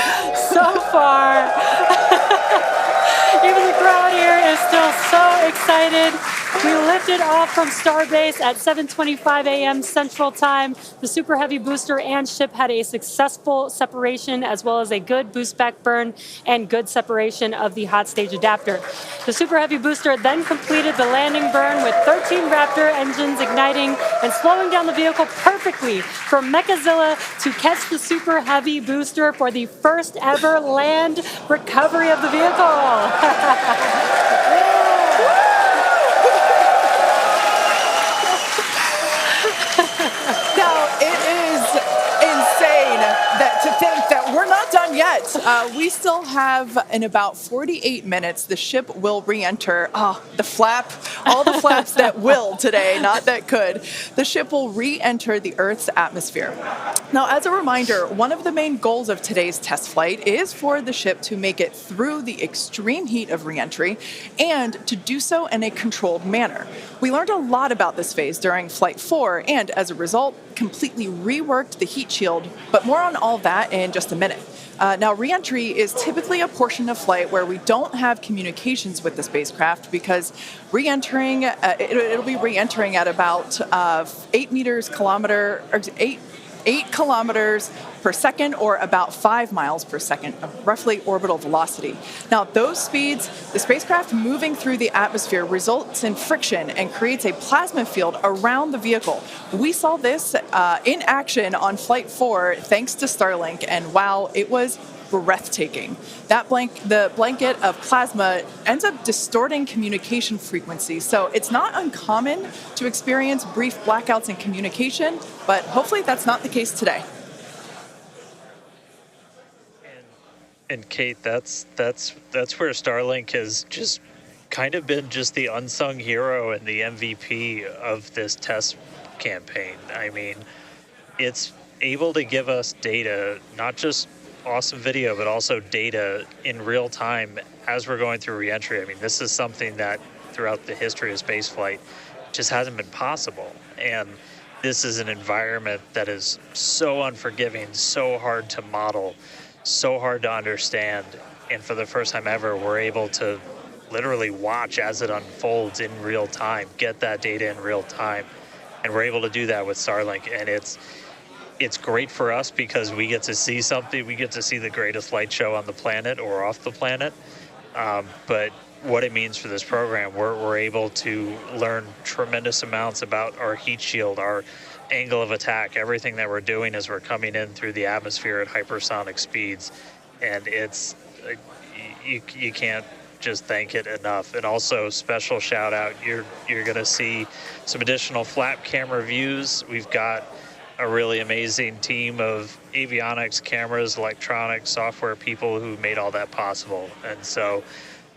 so far. Even the crowd here is still so excited. We lifted off from Starbase at 7:25 a.m. Central Time. The Super Heavy booster and ship had a successful separation, as well as a good boost back burn and good separation of the hot stage adapter. The Super Heavy booster then completed the landing burn with 13 Raptor engines igniting and slowing down the vehicle perfectly for Mechazilla to catch the Super Heavy booster for the first ever land recovery of the vehicle. Now, it is insane to think that we're not done yet. We still have, in about 48 minutes, the ship will re-enter. All the flaps that will today, not that could. The ship will re-enter the Earth's atmosphere. Now, as a reminder, one of the main goals of today's test flight is for the ship to make it through the extreme heat of re-entry and to do so in a controlled manner. We learned a lot about this phase during Flight 4 and, as a result, completely reworked the heat shield, but more on all that in just a minute. Now, re-entry is typically a portion of flight where we don't have communications with the spacecraft because re-entering, it'll be re-entering at about 8 kilometers per second, or about 5 miles per second of roughly orbital velocity. Now, those speeds, the spacecraft moving through the atmosphere results in friction and creates a plasma field around the vehicle. We saw this in action on Flight 4 thanks to Starlink, and wow, it was breathtaking. The blanket of plasma ends up distorting communication frequencies, so it's not uncommon to experience brief blackouts in communication, but hopefully that's not the case today. And Kate, that's where Starlink has just kind of been just the unsung hero and the MVP of this test campaign. I mean, it's able to give us data, not just awesome video, but also data in real time as we're going through reentry. I mean, this is something that throughout the history of spaceflight just hasn't been possible. And this is an environment that is so unforgiving, so hard to model, so hard to understand. And for the first time ever, we're able to literally watch as it unfolds in real time, get that data in real time. And we're able to do that with Starlink. And it's great for us because we get to see something. We get to see the greatest light show on the planet or off the planet. But what it means for this program, we're able to learn tremendous amounts about our heat shield, our angle of attack, everything that we're doing as we're coming in through the atmosphere at hypersonic speeds. And it's you can't just thank it enough. And also, special shout out, you're going to see some additional flap camera views. We've got a really amazing team of avionics, cameras, electronics, software people who made all that possible. And so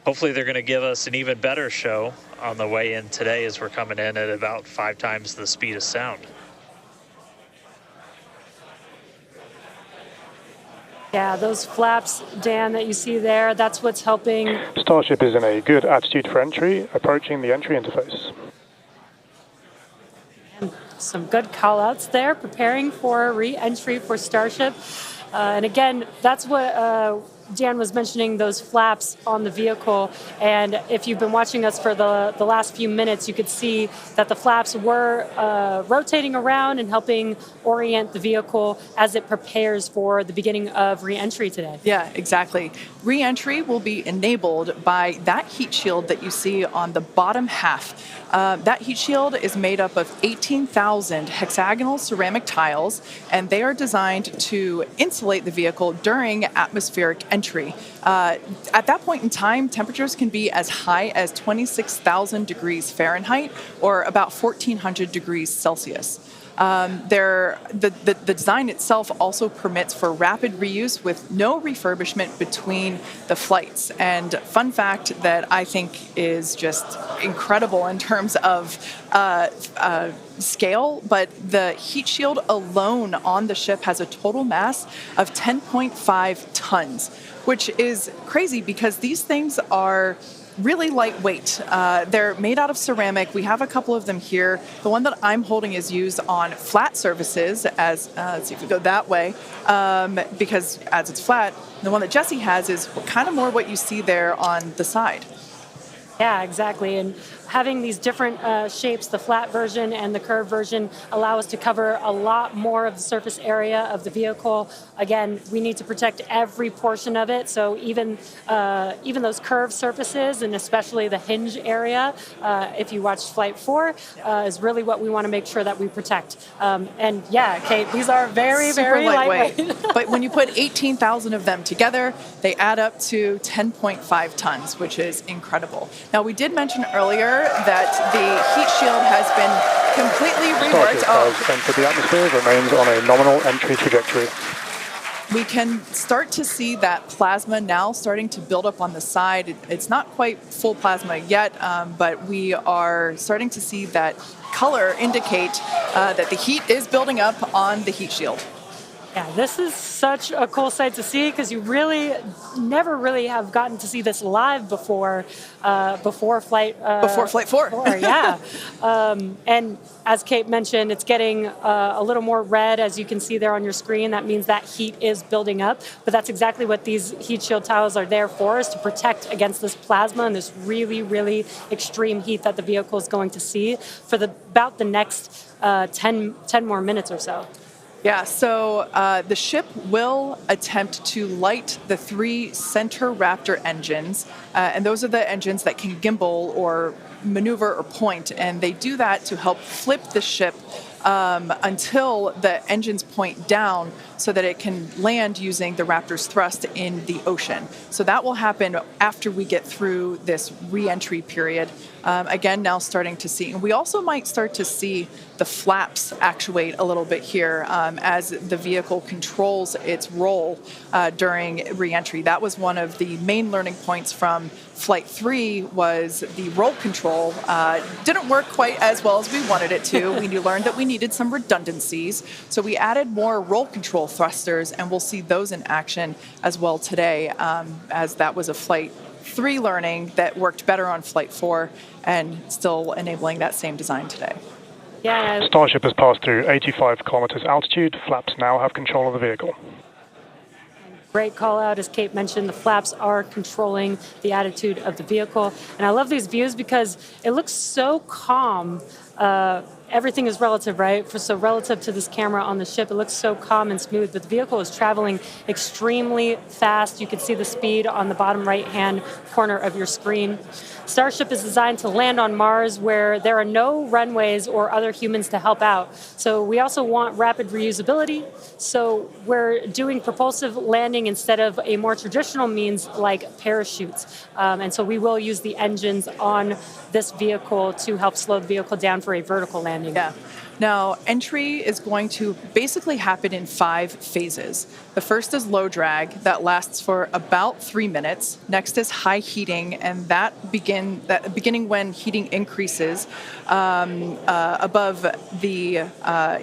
hopefully they're going to give us an even better show on the way in today as we're coming in at about 5 times the speed of sound. Yeah, those flaps, Dan, that you see there, that's what's helping. Starship is in a good attitude for entry, approaching the entry interface. And some good call-outs there, preparing for re-entry for Starship. And again, that's what Dan was mentioning, those flaps on the vehicle. And if you've been watching us for the last few minutes, you could see that the flaps were rotating around and helping orient the vehicle as it prepares for the beginning of re-entry today. Yeah, exactly. Re-entry will be enabled by that heat shield that you see on the bottom half. That heat shield is made up of 18,000 hexagonal ceramic tiles, and they are designed to insulate the vehicle during atmospheric entry. At that point in time, temperatures can be as high as 26,000 degrees Fahrenheit or about 1,400 degrees Celsius. The design itself also permits for rapid reuse with no refurbishment between the flights. And fun fact that I think is just incredible in terms of scale, but the heat shield alone on the ship has a total mass of 10.5 tons, which is crazy because these things are really lightweight. They're made out of ceramic. We have a couple of them here. The one that I'm holding is used on flat surfaces, as let's see if we go that way, because as it's flat. The one that Jesse has is kind of more what you see there on the side. Yeah, exactly. And having these different shapes, the flat version and the curved version, allow us to cover a lot more of the surface area of the vehicle. Again, we need to protect every portion of it. So even those curved surfaces, and especially the hinge area, if you watched Flight 4, is really what we want to make sure that we protect. And yeah, Kate, these are very, very lightweight. But when you put 18,000 of them together, they add up to 10.5 tons, which is incredible. Now, we did mention earlier that the heat shield has been completely reworked. Starship has entered the atmosphere, remains on a nominal entry trajectory. We can start to see that plasma now starting to build up on the side. It's not quite full plasma yet, but we are starting to see that color indicate that the heat is building up on the heat shield. Yeah, this is such a cool sight to see because you really never really have gotten to see this live before Flight 4. Yeah, and as Kate mentioned, it's getting a little more red, as you can see there on your screen. That means that heat is building up, but that's exactly what these heat shield tiles are there for, is to protect against this plasma and this really, really extreme heat that the vehicle is going to see for about the next 10 more minutes or so. Yeah, so the ship will attempt to light the 3 center Raptor engines, and those are the engines that can gimbal or maneuver or point, and they do that to help flip the ship until the engines point down so that it can land using the Raptor's thrust in the ocean. So that will happen after we get through this re-entry period. Again, now starting to see, and we also might start to see the flaps actuate a little bit here as the vehicle controls its roll during re-entry. That was one of the main learning points from Flight 3, was the roll control didn't work quite as well as we wanted it to. We learned that we needed some redundancies, so we added more roll control thrusters, and we'll see those in action as well today, as that was a Flight 3 learning that worked better on Flight 4 and still enabling that same design today. Yeah. Starship has passed through 85 kilometers altitude. Flaps now have control of the vehicle. Great call out, as Kate mentioned, the flaps are controlling the attitude of the vehicle. And I love these views because it looks so calm. Everything is relative, right? So relative to this camera on the ship, it looks so calm and smooth, but the vehicle is traveling extremely fast. You can see the speed on the bottom right-hand corner of your screen. Starship is designed to land on Mars where there are no runways or other humans to help out. So we also want rapid reusability. So we're doing propulsive landing instead of a more traditional means like parachutes. And so we will use the engines on this vehicle to help slow the vehicle down for a vertical landing. Yeah. Now, entry is going to basically happen in 5 phases. The first is low drag, that lasts for about 3 minutes. Next is high heating, and beginning when heating increases above the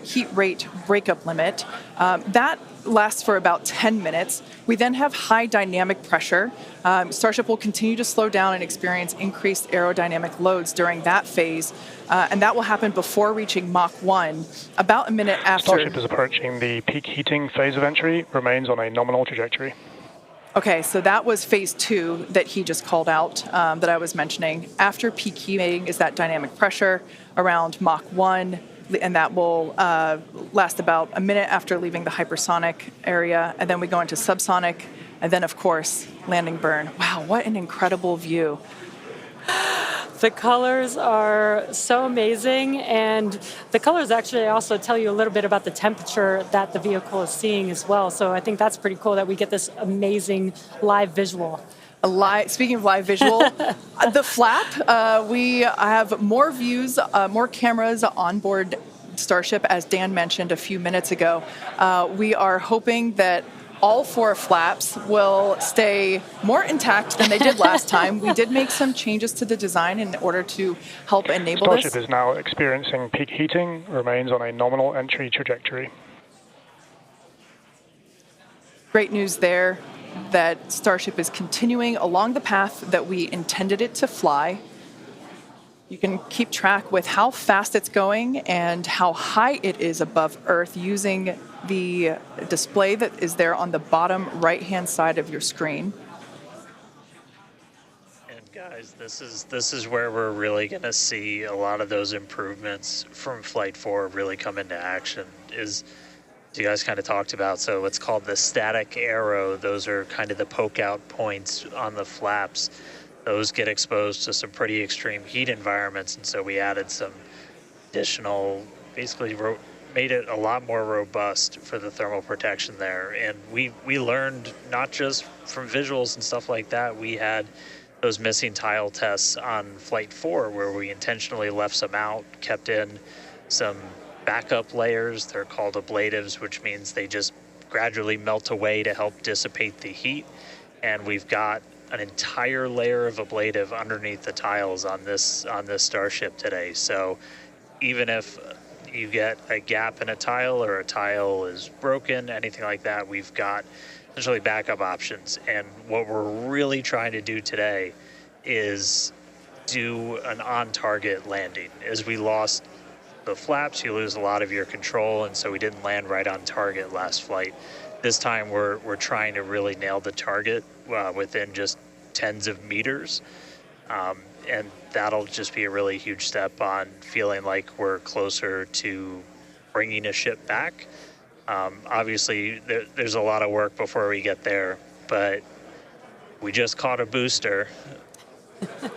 heat rate breakup limit. That lasts for about 10 minutes. We then have high dynamic pressure. Starship will continue to slow down and experience increased aerodynamic loads during that phase, and that will happen before reaching Mach 1, about a minute after. Starship is approaching the peak heating phase of entry, remains on a nominal trajectory. Okay, so that was phase 2 that he just called out, that I was mentioning. After peak heating is that dynamic pressure around Mach 1, and that will last about a minute after leaving the hypersonic area, and then we go into subsonic, and then, of course, landing burn. Wow, what an incredible view. The colors are so amazing, and the colors actually also tell you a little bit about the temperature that the vehicle is seeing as well. So I think that's pretty cool that we get this amazing live visual. Speaking of live visual, the flap, we have more views, more cameras on board Starship, as Dan mentioned a few minutes ago. We are hoping that all 4 flaps will stay more intact than they did last time. We did make some changes to the design in order to help enable Starship this. is now experiencing peak heating, remains on a nominal entry trajectory. Great news there. that Starship is continuing along the path that we intended it to fly. You can keep track with how fast it's going and how high it is above Earth using the display that is there on the bottom right-hand side of your screen. And guys, this is where we're really going to see a lot of those improvements from Flight 4 really come into action. Is you guys kind of talked about, so it's called the static arrow. Those are kind of the poke out points on the flaps. Those get exposed to some pretty extreme heat environments, and so we added some additional, basically made it a lot more robust for the thermal protection there. And we learned not just from visuals and stuff like that. We had those missing tile tests on Flight 4 where we intentionally left some out, kept in some backup layers. They're called ablatives, which means they just gradually melt away to help dissipate the heat. And we've got an entire layer of ablative underneath the tiles on this Starship today. So even if you get a gap in a tile or a tile is broken, anything like that, we've got essentially backup options. And what we're really trying to do today is do an on-target landing. As we lost the flaps, you lose a lot of your control, and so we didn't land right on target last flight. This time we're trying to really nail the target within just tens of meters, and that'll just be a really huge step on feeling like we're closer to bringing a ship back. Obviously, there's a lot of work before we get there, but we just caught a booster.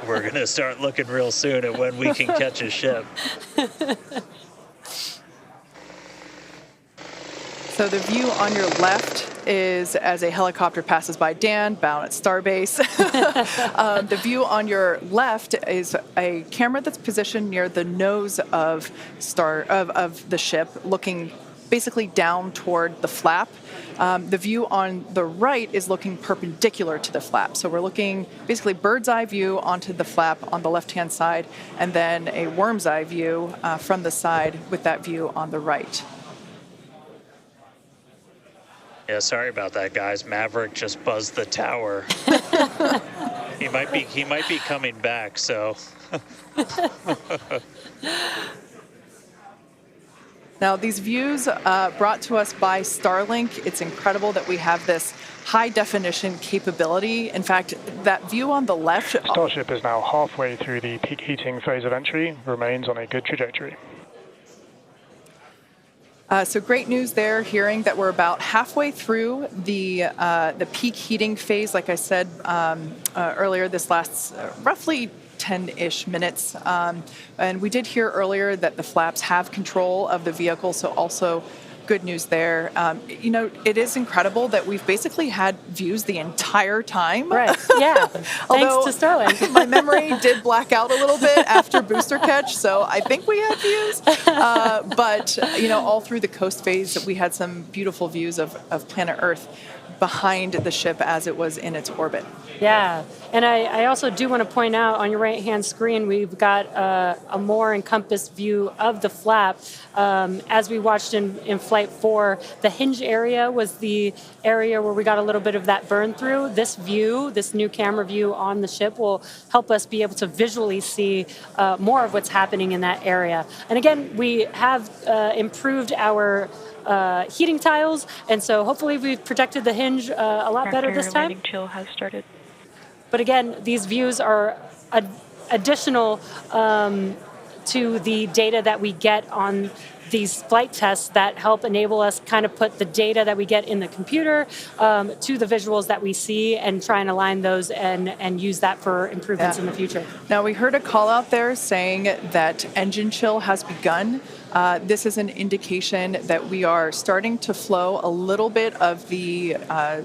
We're going to start looking real soon at when we can catch a ship. So the view on your left is as a helicopter passes by Dan, bound at Starbase. The view on your left is a camera that's positioned near the nose of the ship, looking basically down toward the flap. The view on the right is looking perpendicular to the flap. So we're looking basically bird's eye view onto the flap on the left-hand side, and then a worm's eye view from the side with that view on the right. Yeah, sorry about that, guys. Maverick just buzzed the tower. He might be coming back, so. Now, these views brought to us by Starlink. It's incredible that we have this high-definition capability. In fact, that view on the left... Starship is now halfway through the peak heating phase of entry, remains on a good trajectory. So great news there, hearing that we're about halfway through the peak heating phase. Like I said earlier, this lasts roughly 10-ish minutes. And we did hear earlier that the flaps have control of the vehicle, so also good news there. It is incredible that we've basically had views the entire time. Right, yeah. Thanks to Starlink. My memory did black out a little bit after booster catch, so I think we had views. But all through the coast phase, we had some beautiful views of planet Earth behind the ship as it was in its orbit. Yeah, and I also do want to point out on your right-hand screen, we've got a more encompassed view of the flap. As we watched in Flight 4, the hinge area was the area where we got a little bit of that burn through. This view, this new camera view on the ship, will help us be able to visually see more of what's happening in that area. And again, we have improved our heating tiles, and so hopefully we've protected the hinge a lot better this time. Landing chill has started. But again, these views are additional to the data that we get on these flight tests that help enable us kind of put the data that we get in the computer to the visuals that we see and try and align those and use that for improvements in the future. Now, we heard a call out there saying that engine chill has begun. This is an indication that we are starting to flow a little bit of the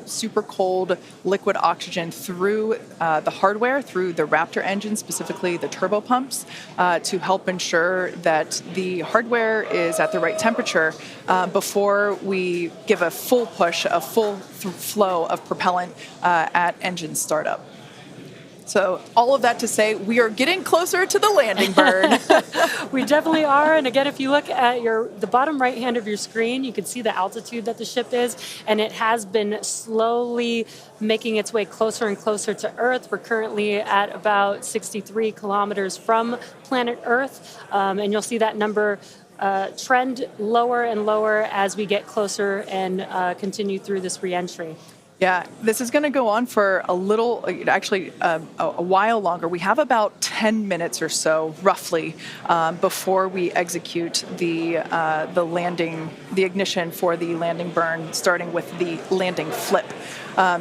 super cold liquid oxygen through the hardware, through the Raptor engine, specifically the turbo pumps, to help ensure that the hardware is at the right temperature before we give a full push, a full flow of propellant at engine startup. So all of that to say, we are getting closer to the landing burn. We definitely are. And again, if you look at the bottom right hand of your screen, you can see the altitude that the ship is, and it has been slowly making its way closer and closer to Earth. We're currently at about 63 kilometers from planet Earth, and you'll see that number trend lower and lower as we get closer and continue through this reentry. Yeah, this is going to go on for a little, actually a while longer. We have about 10 minutes or so, roughly, before we execute the landing, the ignition for the landing burn, starting with the landing flip.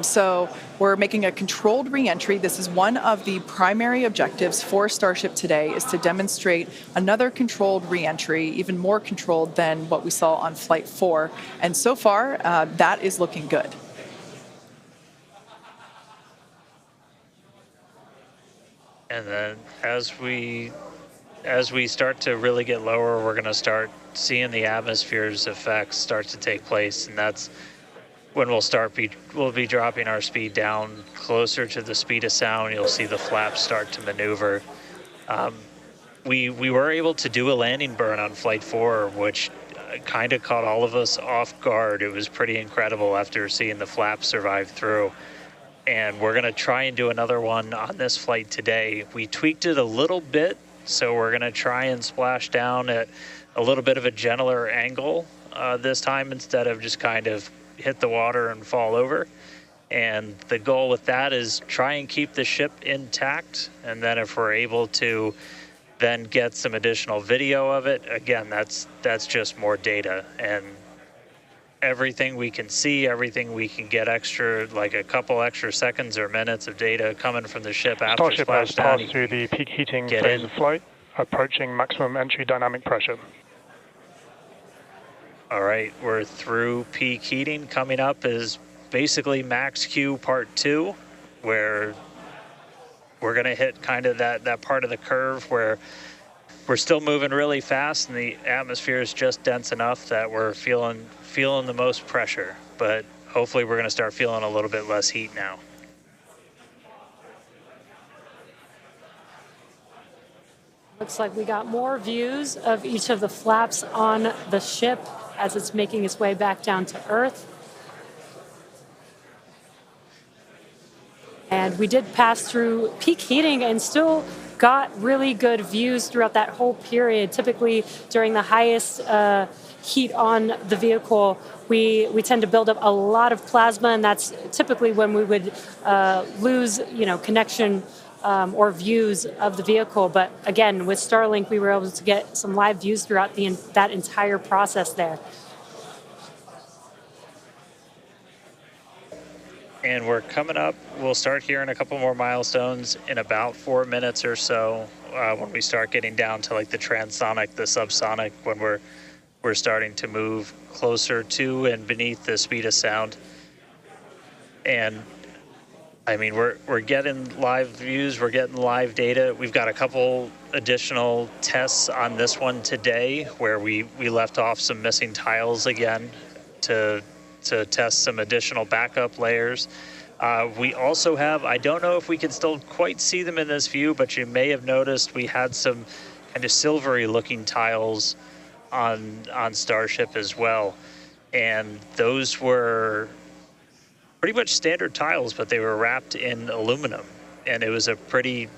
So we're making a controlled reentry. This is one of the primary objectives for Starship today, is to demonstrate another controlled reentry, even more controlled than what we saw on Flight 4. And so far, that is looking good. And then as we start to really get lower, we're going to start seeing the atmosphere's effects start to take place, and that's when we'll be dropping our speed down closer to the speed of sound. You'll see the flaps start to maneuver. We were able to do a landing burn on Flight 4, which kind of caught all of us off guard. It was pretty incredible after seeing the flaps survive through. And we're going to try and do another one on this flight today. We tweaked it a little bit, so we're going to try and splash down at a little bit of a gentler angle this time, instead of just kind of hit the water and fall over. And the goal with that is try and keep the ship intact, and then if we're able to then get some additional video of it, again, that's just more data. And everything we can see, everything we can get extra, like a couple extra seconds or minutes of data coming from the ship after Starship has splashdown. passed through the peak heating phase of flight, approaching maximum entry dynamic pressure. All right, we're through peak heating. Coming up is basically max Q part 2, where we're going to hit kind of that part of the curve where we're still moving really fast and the atmosphere is just dense enough that we're feeling the most pressure, but hopefully we're going to start feeling a little bit less heat now. Looks like we got more views of each of the flaps on the ship as it's making its way back down to Earth. And we did pass through peak heating and still got really good views throughout that whole period. Typically during the highest heat on the vehicle, we tend to build up a lot of plasma, and that's typically when we would lose connection or views of the vehicle. But again, with Starlink, we were able to get some live views throughout that entire process there. And we're coming up, we'll start hearing a couple more milestones in about 4 minutes or so, when we start getting down to like the transonic, the subsonic, when we're starting to move closer to and beneath the speed of sound. And I mean, we're getting live views, we're getting live data. We've got a couple additional tests on this one today where we left off some missing tiles again to test some additional backup layers. We also have, I don't know if we can still quite see them in this view, but you may have noticed we had some kind of silvery looking tiles on Starship as well. And those were pretty much standard tiles, but they were wrapped in aluminum. And it was a pretty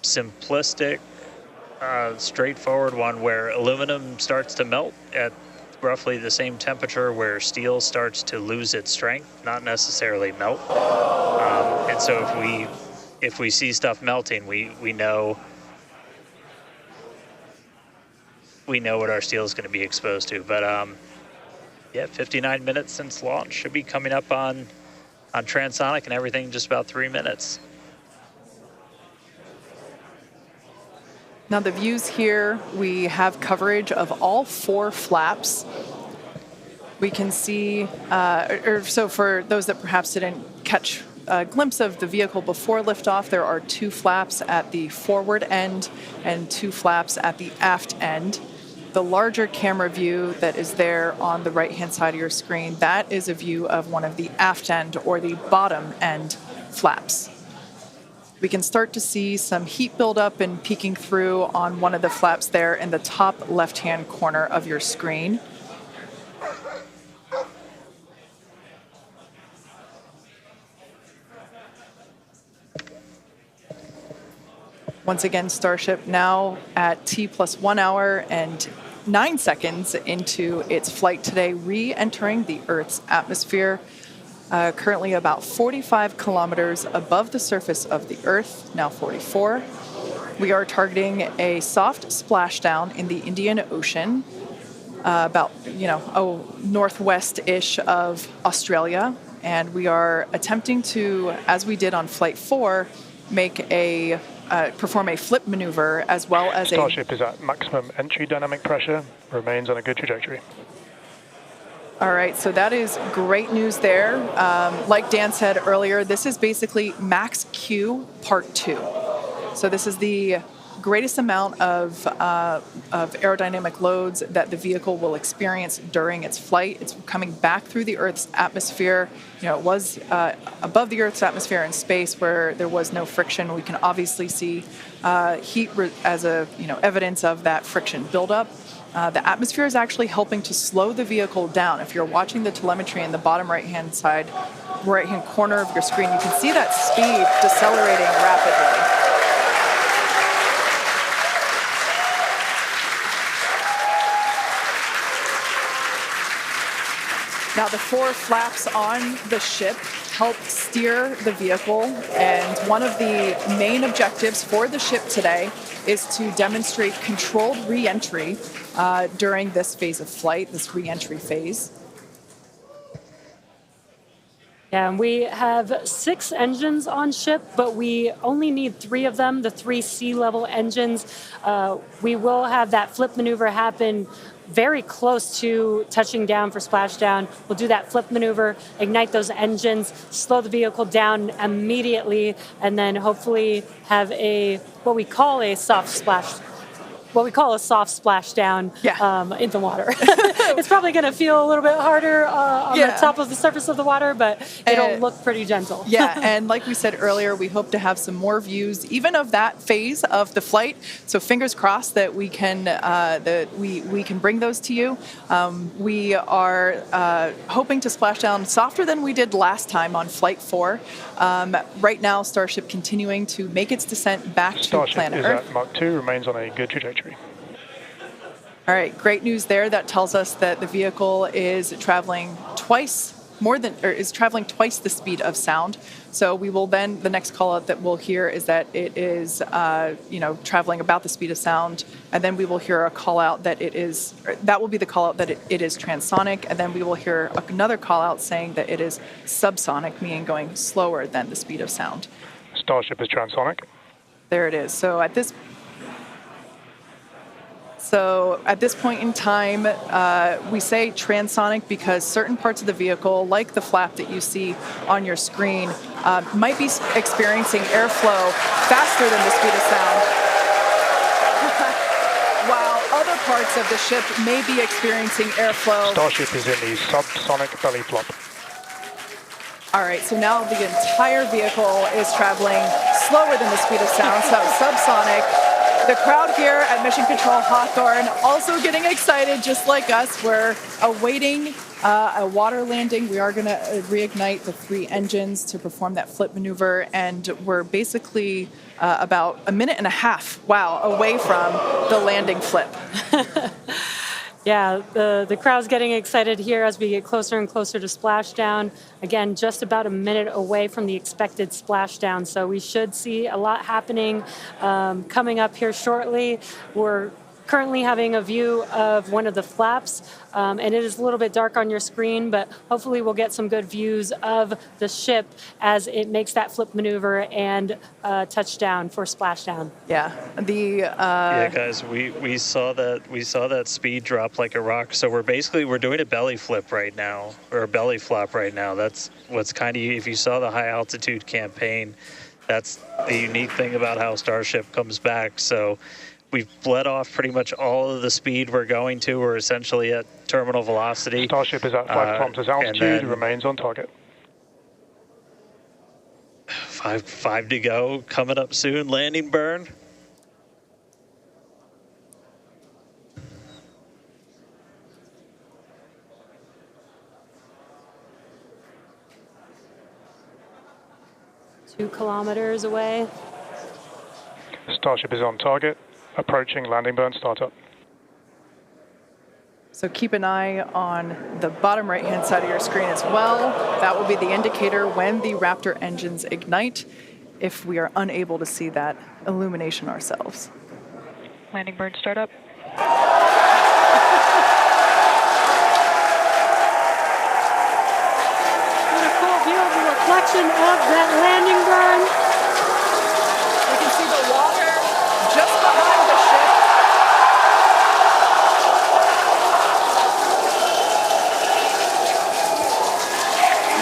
simplistic, straightforward one where aluminum starts to melt at roughly the same temperature where steel starts to lose its strength, not necessarily melt. And so if we see stuff melting, we know what our steel is going to be exposed to. But yeah, 59 minutes since launch, should be coming up on transonic and everything in just about 3 minutes. Now the views here, we have coverage of all 4 flaps. We can see, so for those that perhaps didn't catch a glimpse of the vehicle before liftoff, there are 2 flaps at the forward end and 2 flaps at the aft end. The larger camera view that is there on the right-hand side of your screen, that is a view of one of the aft end or the bottom end flaps. We can start to see some heat buildup and peeking through on one of the flaps there in the top left-hand corner of your screen. Once again, Starship now at T+1 hour and 9 seconds into its flight today, re-entering the Earth's atmosphere. Currently about 45 kilometers above the surface of the Earth, now 44. We are targeting a soft splashdown in the Indian Ocean, about, northwest-ish of Australia. And we are attempting to, as we did on Flight 4, perform a flip maneuver as well as Starship is at maximum entry dynamic pressure, remains on a good trajectory. All right, so that is great news there. Like Dan said earlier, this is basically max Q part 2. So this is the greatest amount of aerodynamic loads that the vehicle will experience during its flight. It's coming back through the Earth's atmosphere. It was above the Earth's atmosphere in space where there was no friction. We can obviously see heat as evidence of that friction buildup. The atmosphere is actually helping to slow the vehicle down. If you're watching the telemetry in the bottom right-hand corner of your screen, you can see that speed decelerating rapidly. Now, the 4 flaps on the ship help steer the vehicle, and one of the main objectives for the ship today is to demonstrate controlled re-entry during this phase of flight, this re-entry phase. Yeah, and we have 6 engines on ship, but we only need 3 of them, the 3 sea-level engines. We will have that flip maneuver happen very close to touching down for splashdown. We'll do that flip maneuver, ignite those engines, slow the vehicle down immediately, and then hopefully have what we call a soft splashdown in the water. It's probably going to feel a little bit harder on the top of the surface of the water, but it'll look pretty gentle. Yeah, and like we said earlier, we hope to have some more views, even of that phase of the flight. So fingers crossed that we can we can bring those to you. We are hoping to splash down softer than we did last time on Flight 4. Right now, Starship continuing to make its descent back to planet Earth. Starship is at Mach 2, remains on a good trajectory. All right, great news there. That tells us that the vehicle is traveling twice the speed of sound. So we will then, the next call out that we'll hear is that it is, traveling about the speed of sound. And then we will hear a call out that that will be the call out that it is transonic. And then we will hear another call out saying that it is subsonic, meaning going slower than the speed of sound. Starship is transonic. There it is. So at this point in time, we say transonic because certain parts of the vehicle, like the flap that you see on your screen, might be experiencing airflow faster than the speed of sound, while other parts of the ship may be experiencing airflow. Starship is in the subsonic belly flop. All right, so now the entire vehicle is traveling slower than the speed of sound, so subsonic. The crowd here at Mission Control Hawthorne also getting excited, just like us. We're awaiting a water landing. We are going to reignite the 3 engines to perform that flip maneuver, and we're basically about a minute and a half, away from the landing flip. Yeah, the crowd's getting excited here as we get closer and closer to splashdown. Again, just about a minute away from the expected splashdown, so we should see a lot happening coming up here shortly. We're currently having a view of one of the flaps, and it is a little bit dark on your screen, but hopefully we'll get some good views of the ship as it makes that flip maneuver and touchdown for splashdown. Yeah, guys, we saw that speed drop like a rock. So we're doing a belly flip right now, or a belly flop right now. That's what's kind of, if you saw the high altitude campaign, that's the unique thing about how Starship comes back. So we've bled off pretty much all of the speed we're going to. We're essentially at terminal velocity. Starship is at 5 kilometers altitude, remains on target. Five to go. Coming up soon. Landing burn. Two kilometers away. Starship is on target, approaching landing burn startup. So keep an eye on the bottom right-hand side of your screen as well. That will be the indicator when the Raptor engines ignite, if we are unable to see that illumination ourselves. Landing burn startup. What a cool view of the reflection of that landing burn. We can see the water just behind the ship.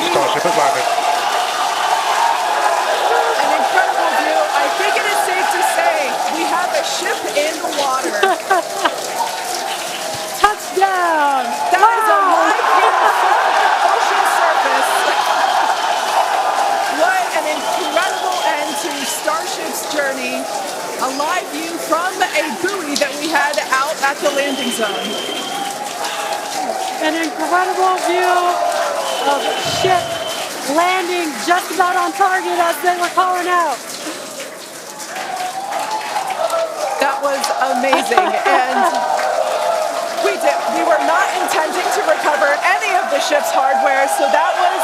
Starship has landed. An incredible view. I think it is safe to say we have a ship in the water. Touchdown! That is a live view from the ocean surface. What an incredible end to Starship's journey. A live view from a buoy that we had out at the landing zone. An incredible view of ship landing just about on target as they were calling out. That was amazing. And we were not intending to recover any of the ship's hardware, so that was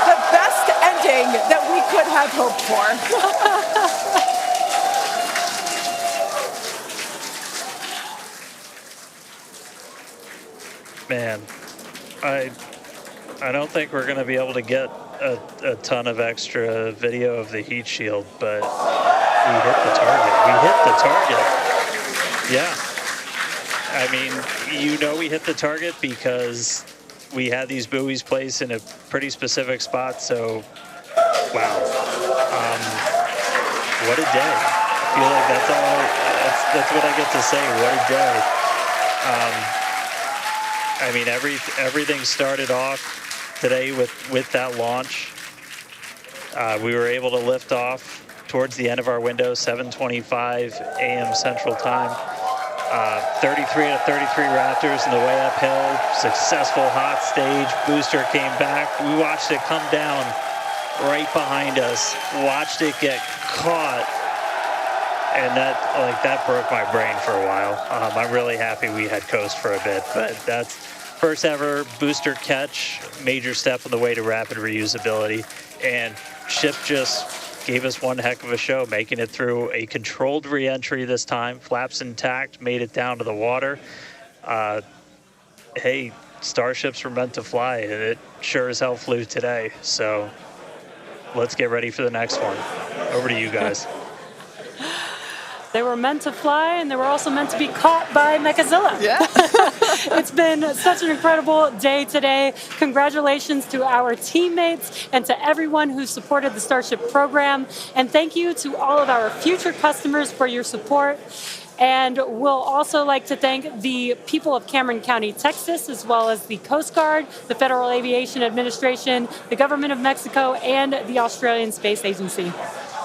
the best ending that we could have hoped for. Man, I don't think we're going to be able to get a ton of extra video of the heat shield, but we hit the target. We hit the target. Yeah. I mean, we hit the target because we had these buoys placed in a pretty specific spot, so wow. What a day. I feel like that's what I get to say. What a day. I mean, everything started off today with that launch. We were able to lift off towards the end of our window, 7:25 a.m. Central Time. 33 out of 33 Raptors in the way uphill. Successful hot stage. Booster came back. We watched it come down right behind us. Watched it get caught. And that broke my brain for a while. I'm really happy we had coast for a bit, but that's first ever booster catch, major step on the way to rapid reusability. And ship just gave us one heck of a show, making it through a controlled re-entry this time, flaps intact, made it down to the water. Hey, Starships were meant to fly, and it sure as hell flew today. So let's get ready for the next one. Over to you guys. They were meant to fly, and they were also meant to be caught by Mechazilla. Yeah. It's been such an incredible day today. Congratulations to our teammates and to everyone who supported the Starship program. And thank you to all of our future customers for your support. And we'll also like to thank the people of Cameron County, Texas, as well as the Coast Guard, the Federal Aviation Administration, the Government of Mexico, and the Australian Space Agency.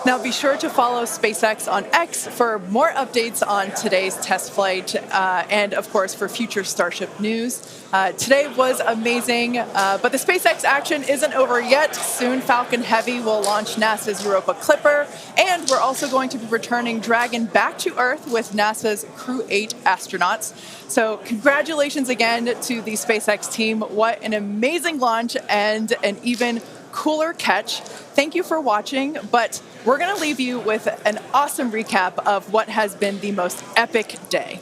Now be sure to follow SpaceX on X for more updates on today's test flight and, of course, for future Starship news. Today was amazing, but the SpaceX action isn't over yet. Soon Falcon Heavy will launch NASA's Europa Clipper, and we're also going to be returning Dragon back to Earth with NASA's Crew 8 astronauts. So congratulations again to the SpaceX team. What an amazing launch and an even cooler catch. Thank you for watching, but we're going to leave you with an awesome recap of what has been the most epic day.